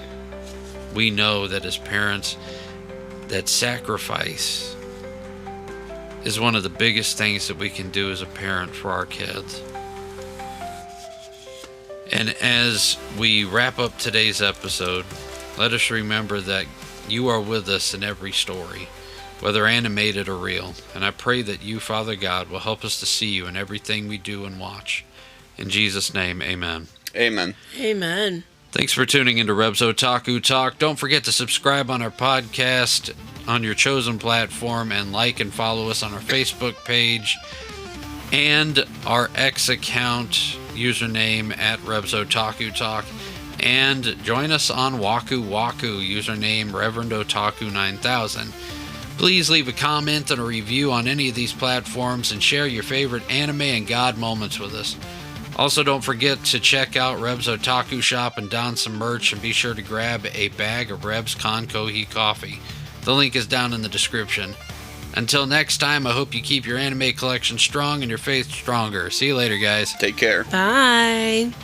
we know that as parents, that sacrifice is one of the biggest things that we can do as a parent for our kids. And as we wrap up today's episode, let us remember that you are with us in every story, whether animated or real. And I pray that you, Father God, will help us to see you in everything we do and watch. In Jesus' name, amen. Amen. Amen. Thanks for tuning into Reb's Otaku Talk. Don't forget to subscribe on our podcast on your chosen platform and like and follow us on our Facebook page and our X account username at Reb's Otaku Talk. And join us on Waku Waku, username Reverend Otaku 9000. Please leave a comment and a review on any of these platforms and share your favorite anime and God moments with us. Also, don't forget to check out Reb's Otaku Shop and don some merch, and be sure to grab a bag of Reb's Konkohi coffee. The link is down in the description. Until next time, I hope you keep your anime collection strong and your faith stronger. See you later, guys. Take care. Bye.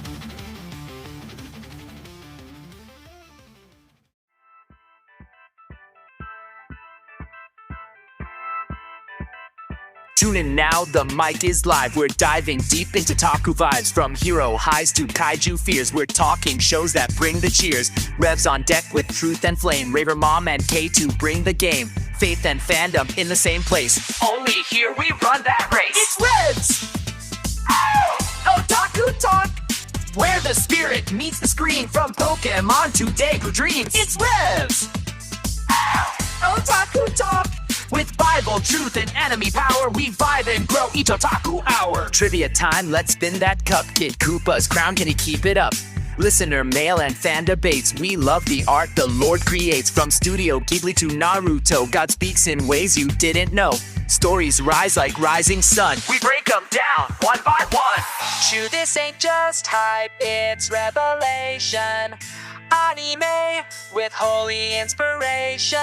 Tune in now, the mic is live. We're diving deep into Taku vibes. From hero highs to kaiju fears, we're talking shows that bring the cheers. Revs on deck with truth and flame. Raver Mom and K2 bring the game. Faith and fandom in the same place. Only here we run that race. It's Revs! Otaku Talk! Where the spirit meets the screen. From Pokemon to Daegu Dreams. It's Revs! Otaku Talk! With Bible, truth, and anime power, we vibe and grow each Otaku hour. Trivia time, let's spin that cup. Kid Koopa's crown, can he keep it up? Listener mail and fan debates, we love the art the Lord creates. From Studio Ghibli to Naruto, God speaks in ways you didn't know. Stories rise like rising sun, we break them down one by one. Chew, this ain't just hype, it's revelation. Anime with holy inspiration.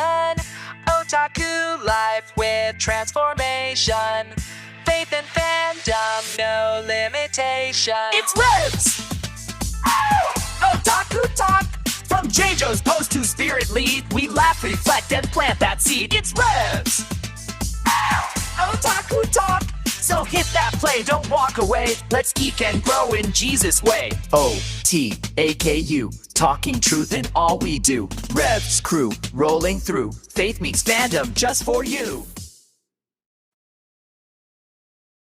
Otaku life with transformation. Faith and fandom, no limitation. It's Revs! Otaku Talk! From JoJo's post to Spirit Lead, we laugh, reflect, and plant that seed. It's Revs! Otaku Talk! So hit that play, don't walk away. Let's geek and grow in Jesus' way. O-T-A-K-U, talking truth in all we do. Revs crew, rolling through. Faith meets fandom just for you.